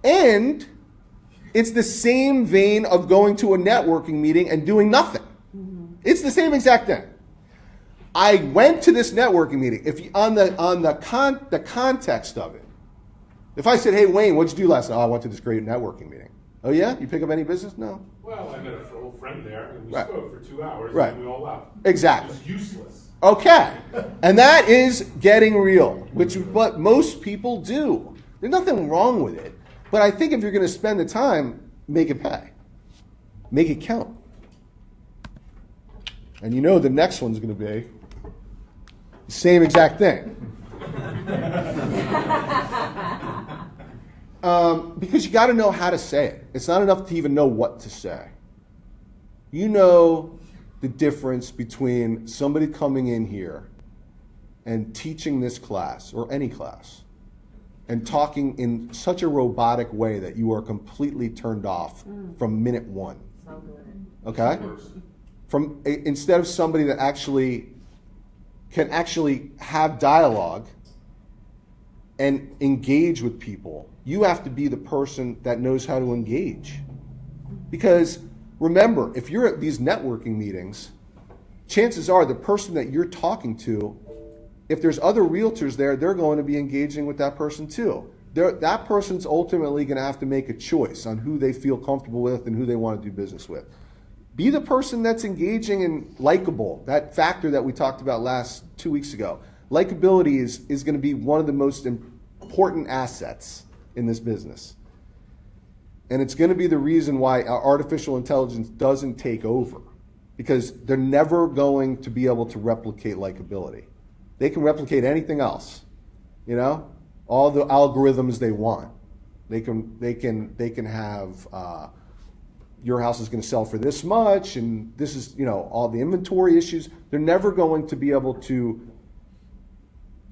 and it's the same vein of going to a networking meeting and doing nothing. It's the same exact thing. I went to this networking meeting. If you, on the context of it, if I said, "Hey Wayne, what'd you do last night?" "Oh, I went to this great networking meeting." "Oh yeah, you pick up any business?" "No." Well, I met a old friend there, and we Right. spoke for 2 hours, Right. and we all left. Exactly. It was useless. Okay, and that is getting real, which is what most people do. There's nothing wrong with it, but I think if you're going to spend the time, make it pay, make it count. And you know the next one's going to be the same exact thing. Because you got to know how to say it. It's not enough to even know what to say. You know the difference between somebody coming in here and teaching this class, or any class, and talking in such a robotic way that you are completely turned off from minute one. Okay? Instead of somebody that can actually have dialogue and engage with people, you have to be the person that knows how to engage. Because remember, if you're at these networking meetings, chances are the person that you're talking to, if there's other realtors there, they're going to be engaging with that person too. That person's ultimately going to have to make a choice on who they feel comfortable with and who they want to do business with. Be the person that's engaging and likable, that factor that we talked about 2 weeks ago. Likability is going to be one of the most important assets in this business. And it's going to be the reason why artificial intelligence doesn't take over, because they're never going to be able to replicate likability. They can replicate anything else, all the algorithms they want. They can have your house is going to sell for this much, and this is all the inventory issues. They're never going to be able to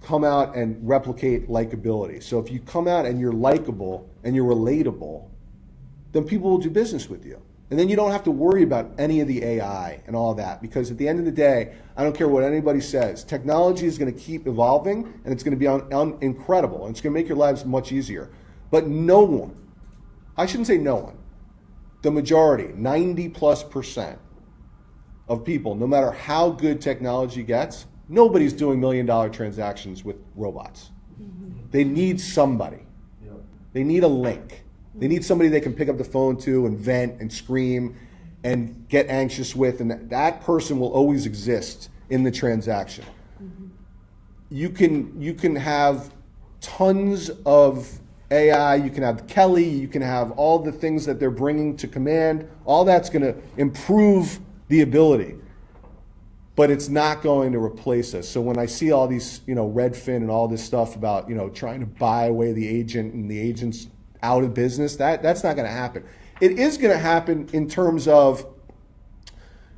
come out and replicate likability. So if you come out and you're likable and you're relatable, then people will do business with you. And then you don't have to worry about any of the AI and all that, because at the end of the day, I don't care what anybody says, technology is going to keep evolving, and it's going to be incredible, and it's going to make your lives much easier. But no one, I shouldn't say no one, the majority, 90+% of people, no matter how good technology gets, nobody's doing $1 million transactions with robots. They need somebody. They need a link. They need somebody they can pick up the phone to and vent and scream and get anxious with, and that person will always exist in the transaction. You can have tons of AI, you can have Kelly, you can have all the things that they're bringing to command. All that's going to improve the ability, but it's not going to replace us. So when I see all these, Redfin and all this stuff about, trying to buy away the agent and the agent's out of business, that's not going to happen. It is going to happen in terms of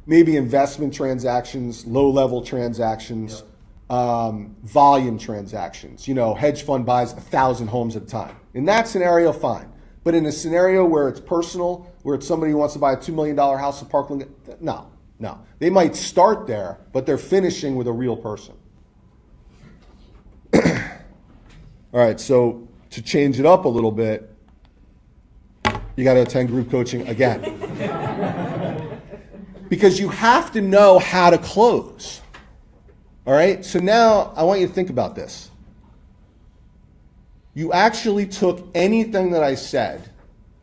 maybe investment transactions, low-level transactions, volume transactions. Hedge fund buys 1,000 homes at a time. In that scenario, fine. But in a scenario where it's personal, where it's somebody who wants to buy a $2 million house in Parkland, no. They might start there, but they're finishing with a real person. All right, so to change it up a little bit, you got to attend group coaching again. Because you have to know how to close. All right? So now I want you to think about this. You actually took anything that I said,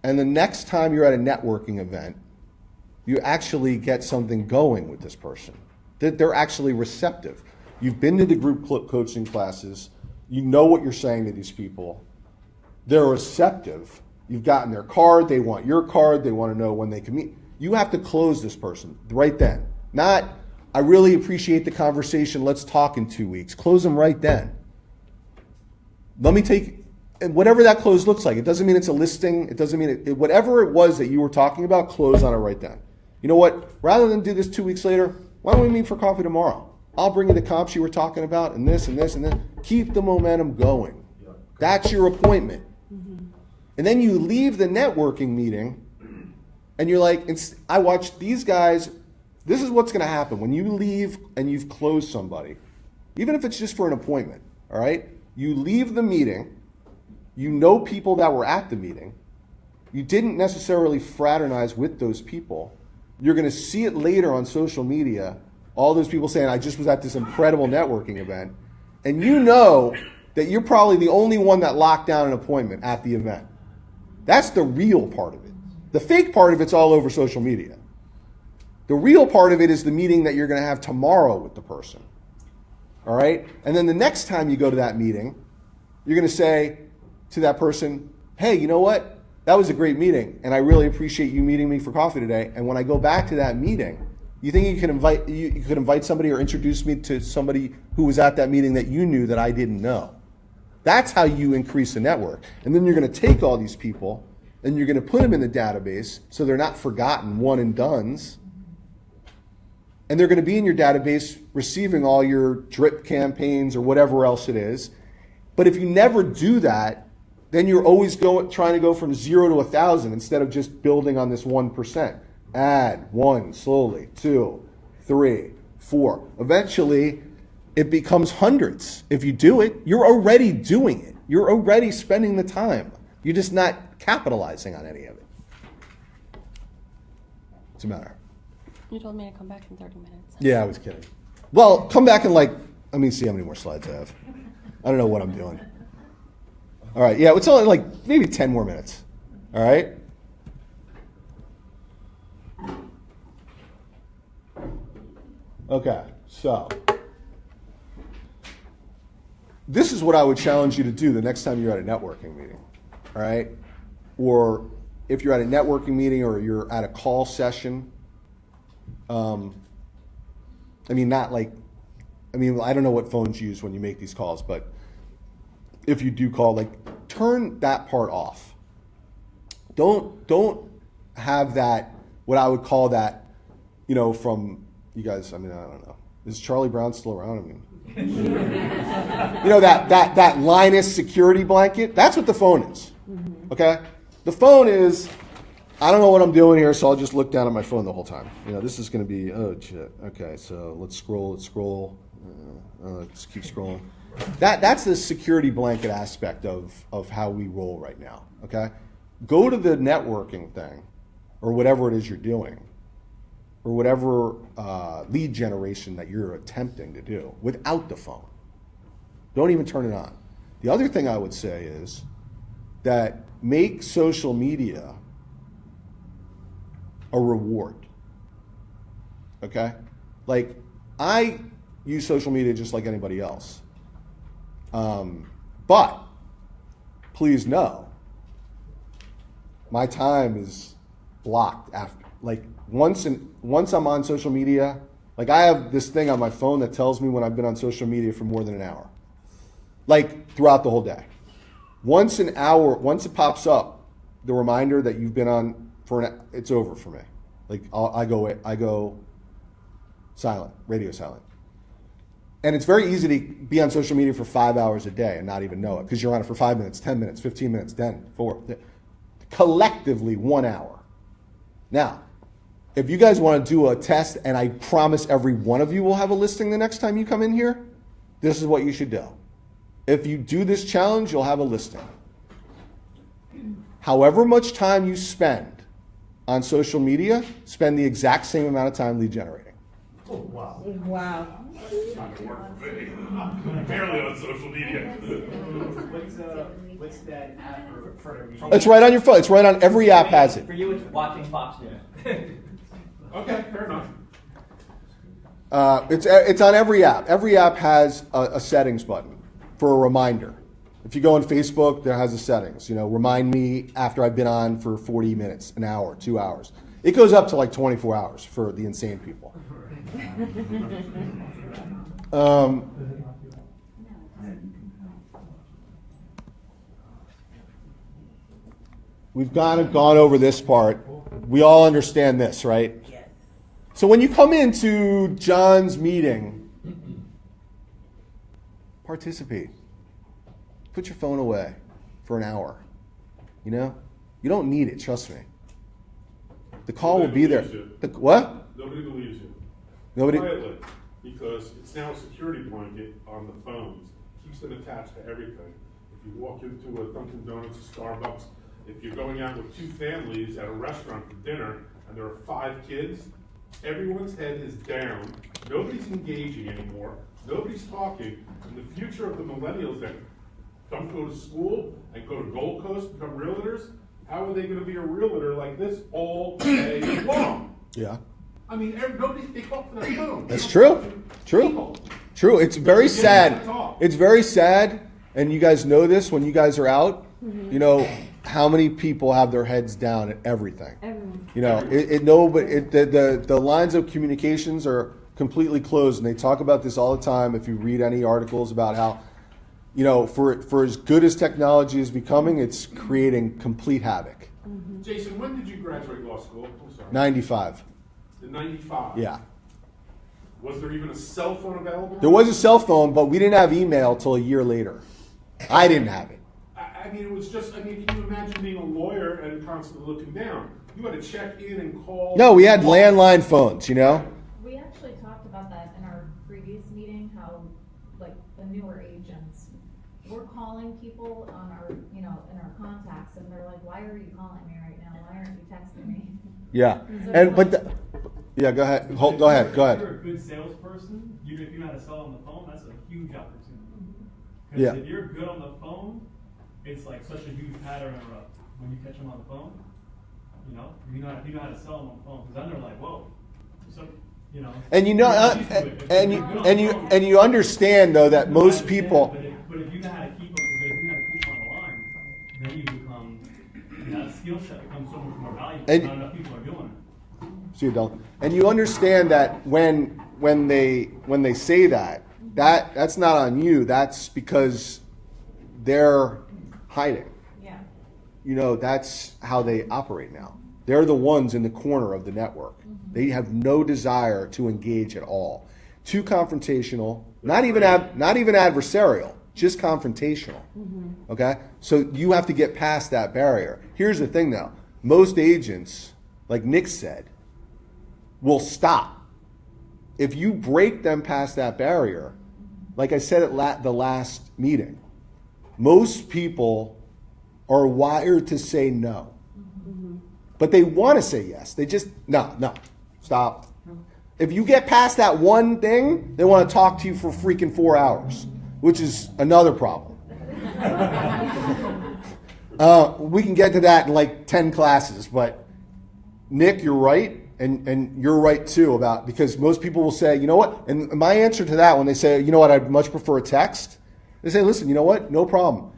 and the next time you're at a networking event, you actually get something going with this person. They're actually receptive. You've been to the group coaching classes. You know what you're saying to these people. They're receptive. You've gotten their card. They want your card. They want to know when they can meet. You have to close this person right then. Not, I really appreciate the conversation. Let's talk in 2 weeks. Close them right then. Let me take, and whatever that close looks like. It doesn't mean it's a listing. It doesn't mean whatever it was that you were talking about, close on it right then. You know what? Rather than do this 2 weeks later, why don't we meet for coffee tomorrow? I'll bring you the comps you were talking about and this and this and this. Keep the momentum going. That's your appointment. And then you leave the networking meeting And you're like, I watch these guys. This is what's going to happen when you leave and you've closed somebody, even if it's just for an appointment, all right? You leave the meeting, you know people that were at the meeting, you didn't necessarily fraternize with those people. You're going to see it later on social media, all those people saying, I just was at this incredible networking event, and you know that you're probably the only one that locked down an appointment at the event. That's the real part of it. The fake part of it's all over social media. The real part of it is the meeting that you're going to have tomorrow with the person. All right? And then the next time you go to that meeting, you're going to say to that person, hey, you know what? That was a great meeting, and I really appreciate you meeting me for coffee today. And when I go back to that meeting, you think you could invite somebody or introduce me to somebody who was at that meeting that you knew that I didn't know. That's how you increase the network. And then you're going to take all these people and you're going to put them in the database so they're not forgotten one and dones. And they're going to be in your database receiving all your drip campaigns or whatever else it is. But if you never do that, then you're always trying to go from 0 to 1,000 instead of just building on this 1%. Add 1 slowly, 2, 3, 4. Eventually, it becomes hundreds. If you do it, you're already doing it. You're already spending the time. You're just not capitalizing on any of it. What's the matter? You told me to come back in 30 minutes. Yeah, I was kidding. Well, come back in let me see how many more slides I have. I don't know what I'm doing. All right, yeah, it's only maybe 10 more minutes. All right? Okay, so this is what I would challenge you to do the next time you're at a networking meeting, all right? Or if you're at a networking meeting or you're at a call session, I don't know what phones you use when you make these calls, but if you do call, turn that part off. Don't have that, what I would call that, from you guys, I don't know. Is Charlie Brown still around? That Linus security blanket, that's what the phone is, okay? The phone is, I don't know what I'm doing here, so I'll just look down at my phone the whole time. This is going to be, oh, shit. Okay, so let's scroll. Let's keep scrolling. That's the security blanket aspect of how we roll right now, okay? Go to the networking thing or whatever it is you're doing or whatever lead generation that you're attempting to do without the phone. Don't even turn it on. The other thing I would say is that make social media a reward, okay? I use social media just like anybody else. But please know, my time is blocked after, once I'm on social media, I have this thing on my phone that tells me when I've been on social media for more than an hour, throughout the whole day. Once it pops up, the reminder that you've been on it's over for me. I go silent, radio silent. And it's very easy to be on social media for 5 hours a day and not even know it because you're on it for 5 minutes, 10 minutes, 15 minutes, 10, 4. Collectively, 1 hour. Now, if you guys want to do a test, and I promise every one of you will have a listing the next time you come in here, this is what you should do. If you do this challenge, you'll have a listing. However much time you spend on social media, spend the exact same amount of time lead generating. Oh, wow. Wow. I'm barely on social media. What's that app for It's right on your phone. It's right on every app has it. For you, it's watching Fox News. Okay, fair enough. It's on every app. Every app has a settings button for a reminder. If you go on Facebook, there has the settings. Remind me after I've been on for 40 minutes, an hour, 2 hours. It goes up to 24 hours for the insane people. We've kind of gone over this part. We all understand this, right? Yes. So when you come into John's meeting, participate. Put your phone away for an hour. You don't need it, trust me. The call will be there. Believes What? Nobody believes you. Nobody. Quietly, because it's now a security blanket on the phones. Keeps them attached to everything. If you walk into a Dunkin' Donuts, a Starbucks, if you're going out with 2 families at a restaurant for dinner and there are 5 kids, everyone's head is down. Nobody's engaging anymore. Nobody's talking. And the future of the millennials that don't go to school and go to Gold Coast, become realtors, how are they going to be a realtor like this all day long? Yeah. I mean, nobody, they talk to their phone. That's true. True. It's very sad. It's very sad, and you guys know this when you guys are out. You know how many people have their heads down at everything. Everyone. You know, the lines of communications are completely closed, and they talk about this all the time. If you read any articles about how, you know, for as good as technology is becoming, it's creating complete havoc. Jason, when did you graduate law school? I'm sorry. 95. In 95? Yeah. Was there even a cell phone available? There was a cell phone, but we didn't have email till a year later. I didn't have it. I mean, it was just, I mean, can you imagine being a lawyer and constantly looking down? You had to check in and call. No, we had landline phones, you know? We actually talked about that in our previous meeting, how, like, the newer agents, we're calling people on our, you know, in our contacts, and they're like, why are you calling me right now? Why aren't you texting me? Yeah. So Yeah, go ahead. Go ahead. If you're a good salesperson, even if you know how to sell on the phone, that's a huge opportunity. Because Yeah. if you're good on the phone, it's like such a huge pattern interrupt when you catch them on the phone. You know, you know how to sell them on the phone. Because then they're like, whoa, so you know. And you know, and you understand though that most people. But if you know how to keep them, if you know how to keep them on the line, then you become, you know, that skill set becomes so much more valuable. And- Not enough people are doing it. See you, Dylan. And you understand that when they say that's not on you. That's because they're hiding. Yeah. You know, that's how they operate now. They're the ones in the corner of the network. They have no desire to engage at all. Too confrontational. Not even adversarial. Just confrontational. Okay. So you have to get past that barrier. Here's the thing, though. Most agents, like Nick said, will stop. If you break them past that barrier, like I said at the last meeting, most people are wired to say no. But they want to say yes. They just, no, stop. If you get past that one thing, they want to talk to you for freaking 4 hours, which is another problem. We can get to that in like 10 classes, but Nick, you're right. And you're right too because most people will say, you know what? And my answer to that when they say, you know what, I'd much prefer a text. They say, listen, you know what? No problem.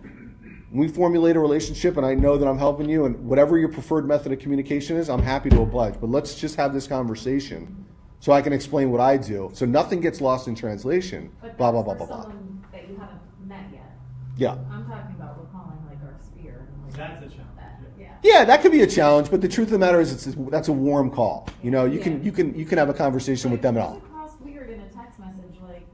We formulate a relationship and I know that I'm helping you and whatever your preferred method of communication is, I'm happy to oblige. But let's just have this conversation so I can explain what I do. So nothing gets lost in translation. But Blah, blah, that's blah, for blah, blah. someone that you haven't met yet. Yeah. I'm talking about we're calling like our sphere. And like That's a challenge. Yeah. Yeah, that could be a challenge, but the truth of the matter is that's a warm call. You know, you can have a conversation with them at all. It comes across weird in a text message, like,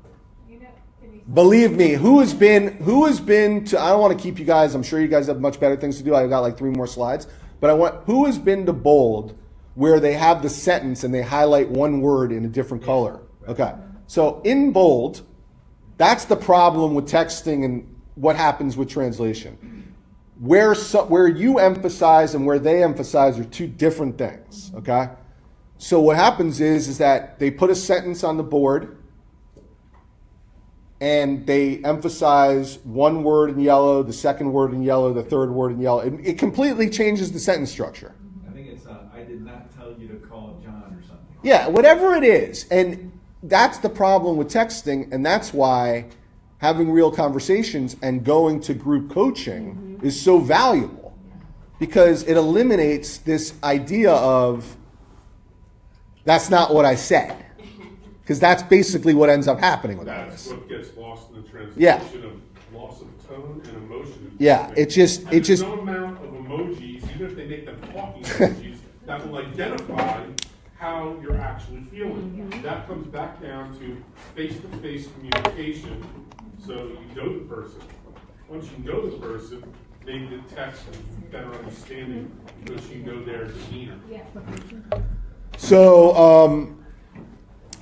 you know, can you Believe me, who has been to, I don't want to keep you guys, I'm sure you guys have much better things to do. I've got like 3 more slides, but who has been to Bold where they have the sentence and they highlight one word in a different color? Okay. So in Bold, that's the problem with texting and what happens with translation. Where you emphasize and where they emphasize are 2 different things, okay? So what happens is that they put a sentence on the board and they emphasize one word in yellow, the second word in yellow, the third word in yellow. It completely changes the sentence structure. I think it's, I did not tell you to call John or something. Yeah, whatever it is. And that's the problem with texting, and that's why having real conversations and going to group coaching is so valuable because it eliminates this idea of that's not what I said. Because that's basically what ends up happening with all That's this. what gets lost in the translation Yeah. of loss of tone and emotion. Yeah, There's no amount of emojis, even if they make them talking emojis, that will identify how you're actually feeling. That comes back down to face-to-face communication, so you know the person. Once you know the person, maybe the text is better understanding because you know their demeanor. So,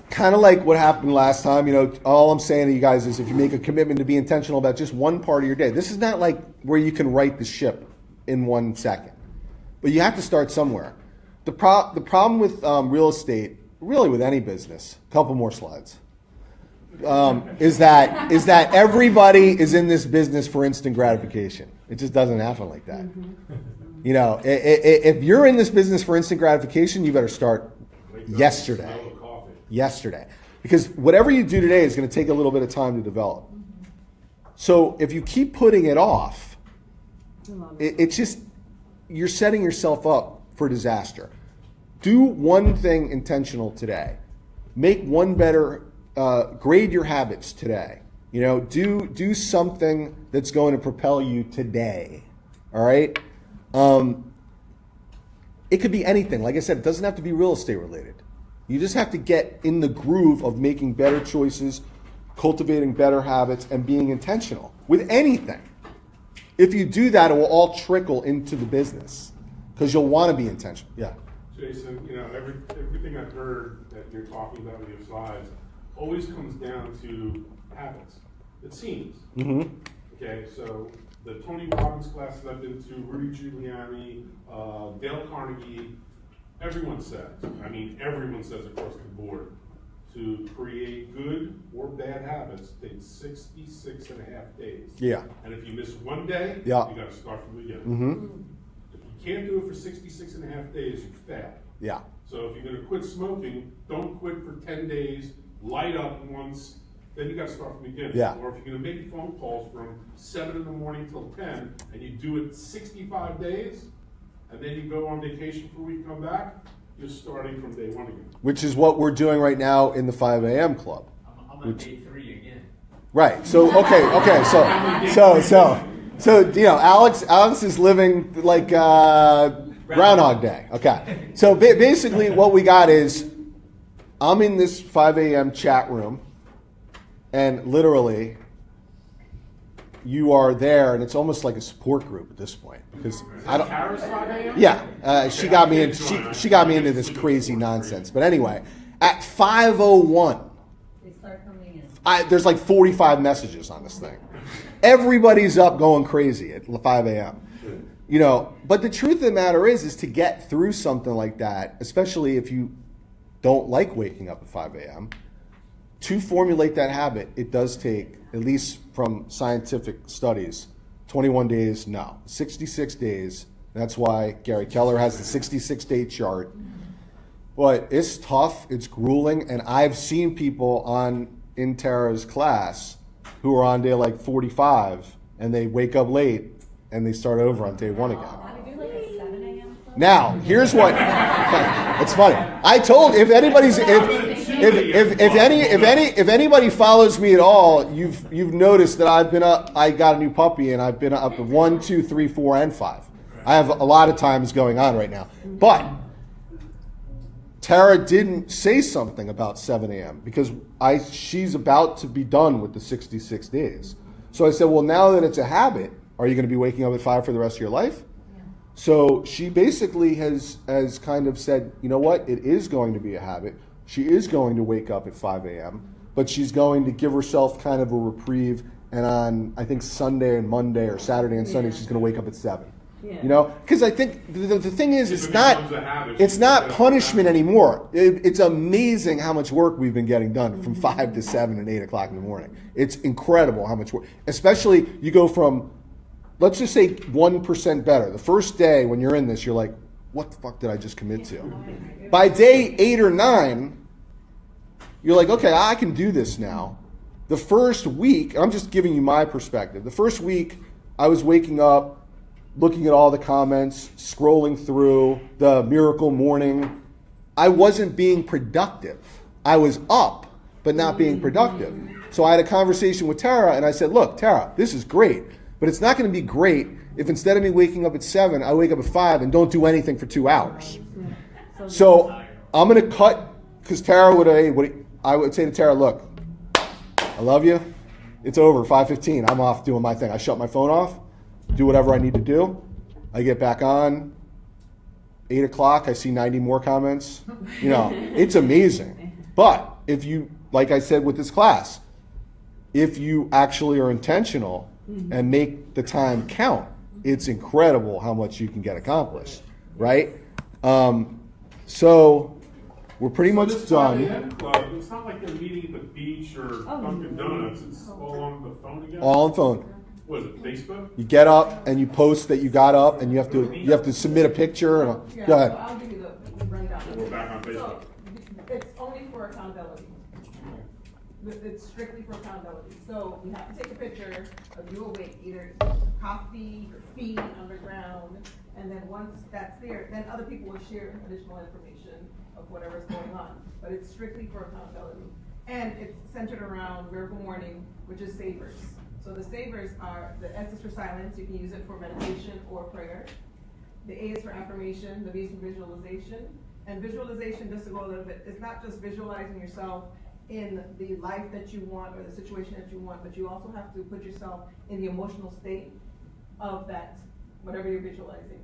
kind of like what happened last time, all I'm saying to you guys is if you make a commitment to be intentional about just one part of your day, this is not like where you can right the ship in 1 second, but you have to start somewhere. The problem with real estate, really with any business, a couple more slides, is that everybody is in this business for instant gratification. It just doesn't happen like that. If you're in this business for instant gratification, you better start yesterday. Because whatever you do today is going to take a little bit of time to develop. So if you keep putting it off, it's just, you're setting yourself up for disaster. Do one thing intentional today. Make one better, grade your habits today. Do something that's going to propel you today. All right? It could be anything. Like I said, it doesn't have to be real estate related. You just have to get in the groove of making better choices, cultivating better habits, and being intentional with anything. If you do that, it will all trickle into the business because you'll want to be intentional. Yeah. Jason, everything I've heard that you're talking about with your slides always comes down to habits. It seems. Mm-hmm. Okay, so the Tony Robbins classes I've been to, Rudy Giuliani, Dale Carnegie, everyone says across the board, to create good or bad habits takes 66 and a half days. Yeah. And if you miss one day, yeah, you got to start from the beginning. Mm-hmm. If you can't do it for 66 and a half days, you fail. Yeah. So if you're going to quit smoking, don't quit for 10 days, light up once, then you got to start from the beginning. Yeah. Or if you're going to make phone calls from 7 in the morning till 10, and you do it 65 days, and then you go on vacation for a week, come back, you're starting from day one again. Which is what we're doing right now in the 5 a.m. club. I'm on day 3 again. Right. So Alex is living like Groundhog Day. Okay. So basically, what we got is, I'm in this 5 a.m. chat room, and literally, you are there, and it's almost like a support group at this point because I don't. Yeah, she got me in. She got me into this crazy nonsense. But anyway, at 5:01, They start coming in. there's like 45 messages on this thing. Everybody's up going crazy at 5 a.m. But the truth of the matter is to get through something like that, especially if you don't like waking up at 5 a.m., to formulate that habit, it does take, at least from scientific studies, 21 days, no, 66 days. That's why Gary Keller has the 66-day chart. But it's tough, it's grueling, and I've seen people in Tara's class who are on day like 45, and they wake up late, and they start over on day 1 again. Now, here's what. It's funny. I told if anybody follows me at all, you've noticed that I've been up. I got a new puppy, and I've been up at 1, 2, 3, 4, and 5. I have a lot of times going on right now, but Tara didn't say something about 7 a.m. because she's about to be done with the 66 days. So I said, well, now that it's a habit, are you going to be waking up at 5 for the rest of your life? So she basically has kind of said, you know what, it is going to be a habit. She is going to wake up at 5 a.m., but she's going to give herself kind of a reprieve, and on, I think, Sunday and Monday or Saturday and Sunday, she's going to wake up at 7. Yeah. Because I think the thing is, it's not punishment anymore. It's amazing how much work we've been getting done from 5 to 7 and 8 o'clock in the morning. It's incredible how much work, especially you go from, let's just say 1% better. The first day when you're in this, you're like, what the fuck did I just commit to? By day 8 or 9, you're like, okay, I can do this now. The first week, I'm just giving you my perspective. The first week, I was waking up, looking at all the comments, scrolling through the miracle morning. I wasn't being productive. I was up, but not being productive. So I had a conversation with Tara, and I said, look, Tara, this is great. But it's not going to be great if instead of me waking up at 7, I wake up at 5 and don't do anything for 2 hours. So I'm going to cut, because Tara I would say to Tara, look, I love you. It's over, 5:15. I'm off doing my thing. I shut my phone off. do whatever I need to do. I get back on. 8 o'clock, I see 90 more comments. You know, it's amazing. But if you, like I said with this class, if you actually are intentional and make the time count, it's incredible how much you can get accomplished, right? So we're pretty much this done. Club, it's not like they're meeting at the beach or Dunkin' Donuts. It's all on the phone again. All on phone. What is it, Facebook? You get up and you post that you got up, and you have to submit a picture. And Yeah, go ahead. So I'll give you the rundown. We're back on Facebook. So, it's only for accountability. It's strictly for accountability. So you have to take a picture of you awake, either coffee, your feet underground, and then once that's there, then other people will share additional information of whatever's going on. But it's strictly for accountability. And it's centered around Miracle Morning, which is savers. So the savers are, the S is for silence, you can use it for meditation or prayer. The A is for affirmation, the V is for visualization. And visualization, just to go a little bit, it's not just visualizing yourself in the life that you want or the situation that you want, but you also have to put yourself in the emotional state of that, whatever you're visualizing.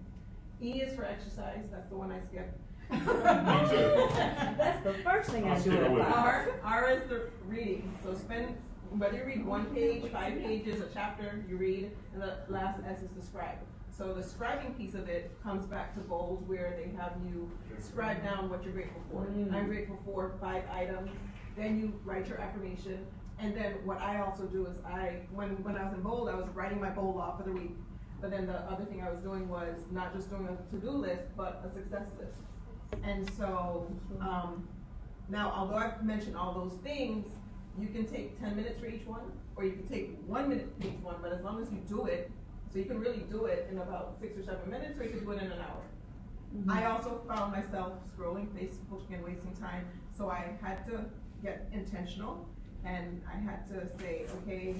E is for exercise, that's the one I skipped. That's the first thing I do. R is the reading, so spend, whether you read 1 page, 5 pages, a chapter, you read, and the last S is the scribe. So the scribing piece of it comes back to goals where they have you scribe down what you're grateful for. I'm grateful for 5 items. Then you write your affirmation. And then what I also do is when I was in bold, I was writing my bold off for the week. But then the other thing I was doing was not just doing a to-do list, but a success list. And so now, although I've mentioned all those things, you can take 10 minutes for each one, or you can take 1 minute for each one, but as long as you do it, so you can really do it in about 6 or 7 minutes, or you can do it in an hour. I also found myself scrolling Facebook and wasting time, so I had to get intentional, and I had to say, okay,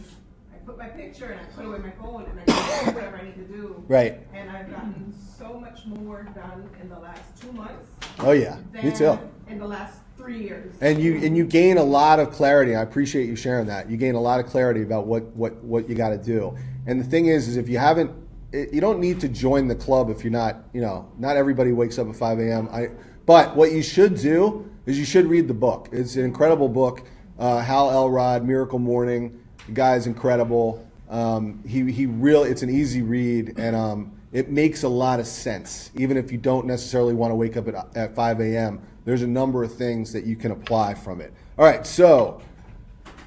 I put my picture and I put away my phone and I do whatever I need to do. Right. And I've gotten so much more done in the last 2 months. Oh yeah, me too. In the last 3 years. And you gain a lot of clarity. I appreciate you sharing that. You gain a lot of clarity about what you got to do. And the thing is if you haven't, you don't need to join the club if you're not, not everybody wakes up at 5 a.m. But what you should do is you should read the book. It's an incredible book. Hal Elrod, Miracle Morning. The guy's incredible. He really, it's an easy read, and it makes a lot of sense. Even if you don't necessarily want to wake up at 5 a.m., there's a number of things that you can apply from it. All right, so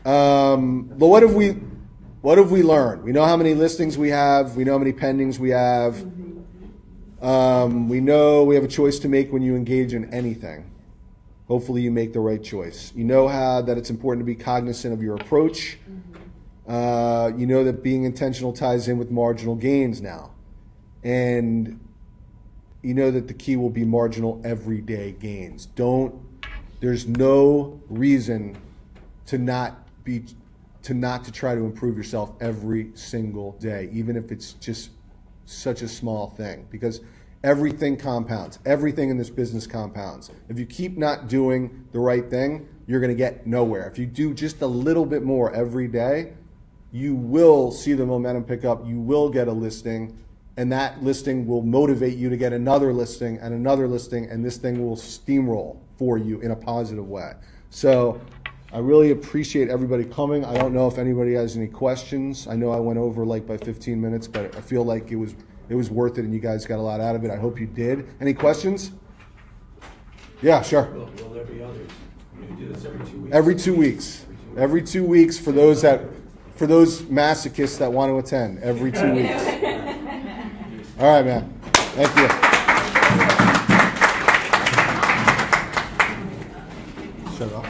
what have we learned? We know how many listings we have. We know how many pendings we have. We know we have a choice to make when you engage in anything. Hopefully you make the right choice. You know that it's important to be cognizant of your approach. You know that being intentional ties in with marginal gains now. And you know that the key will be marginal everyday gains. There's no reason to try to improve yourself every single day, even if it's just such a small thing, because everything compounds. Everything in this business compounds. If you keep not doing the right thing, you're going to get nowhere. If you do just a little bit more every day, you will see the momentum pick up. You will get a listing, and that listing will motivate you to get another listing and another listing, and this thing will steamroll for you in a positive way. So I really appreciate everybody coming. I don't know if anybody has any questions. I know I went over by 15 minutes, but I feel like it was worth it, and you guys got a lot out of it. I hope you did. Any questions? Yeah, sure. Will there be others? You do this every 2 weeks? Every 2 weeks. Every 2 weeks for those masochists that want to attend. Every 2 weeks. All right, man. Thank you. Shut up.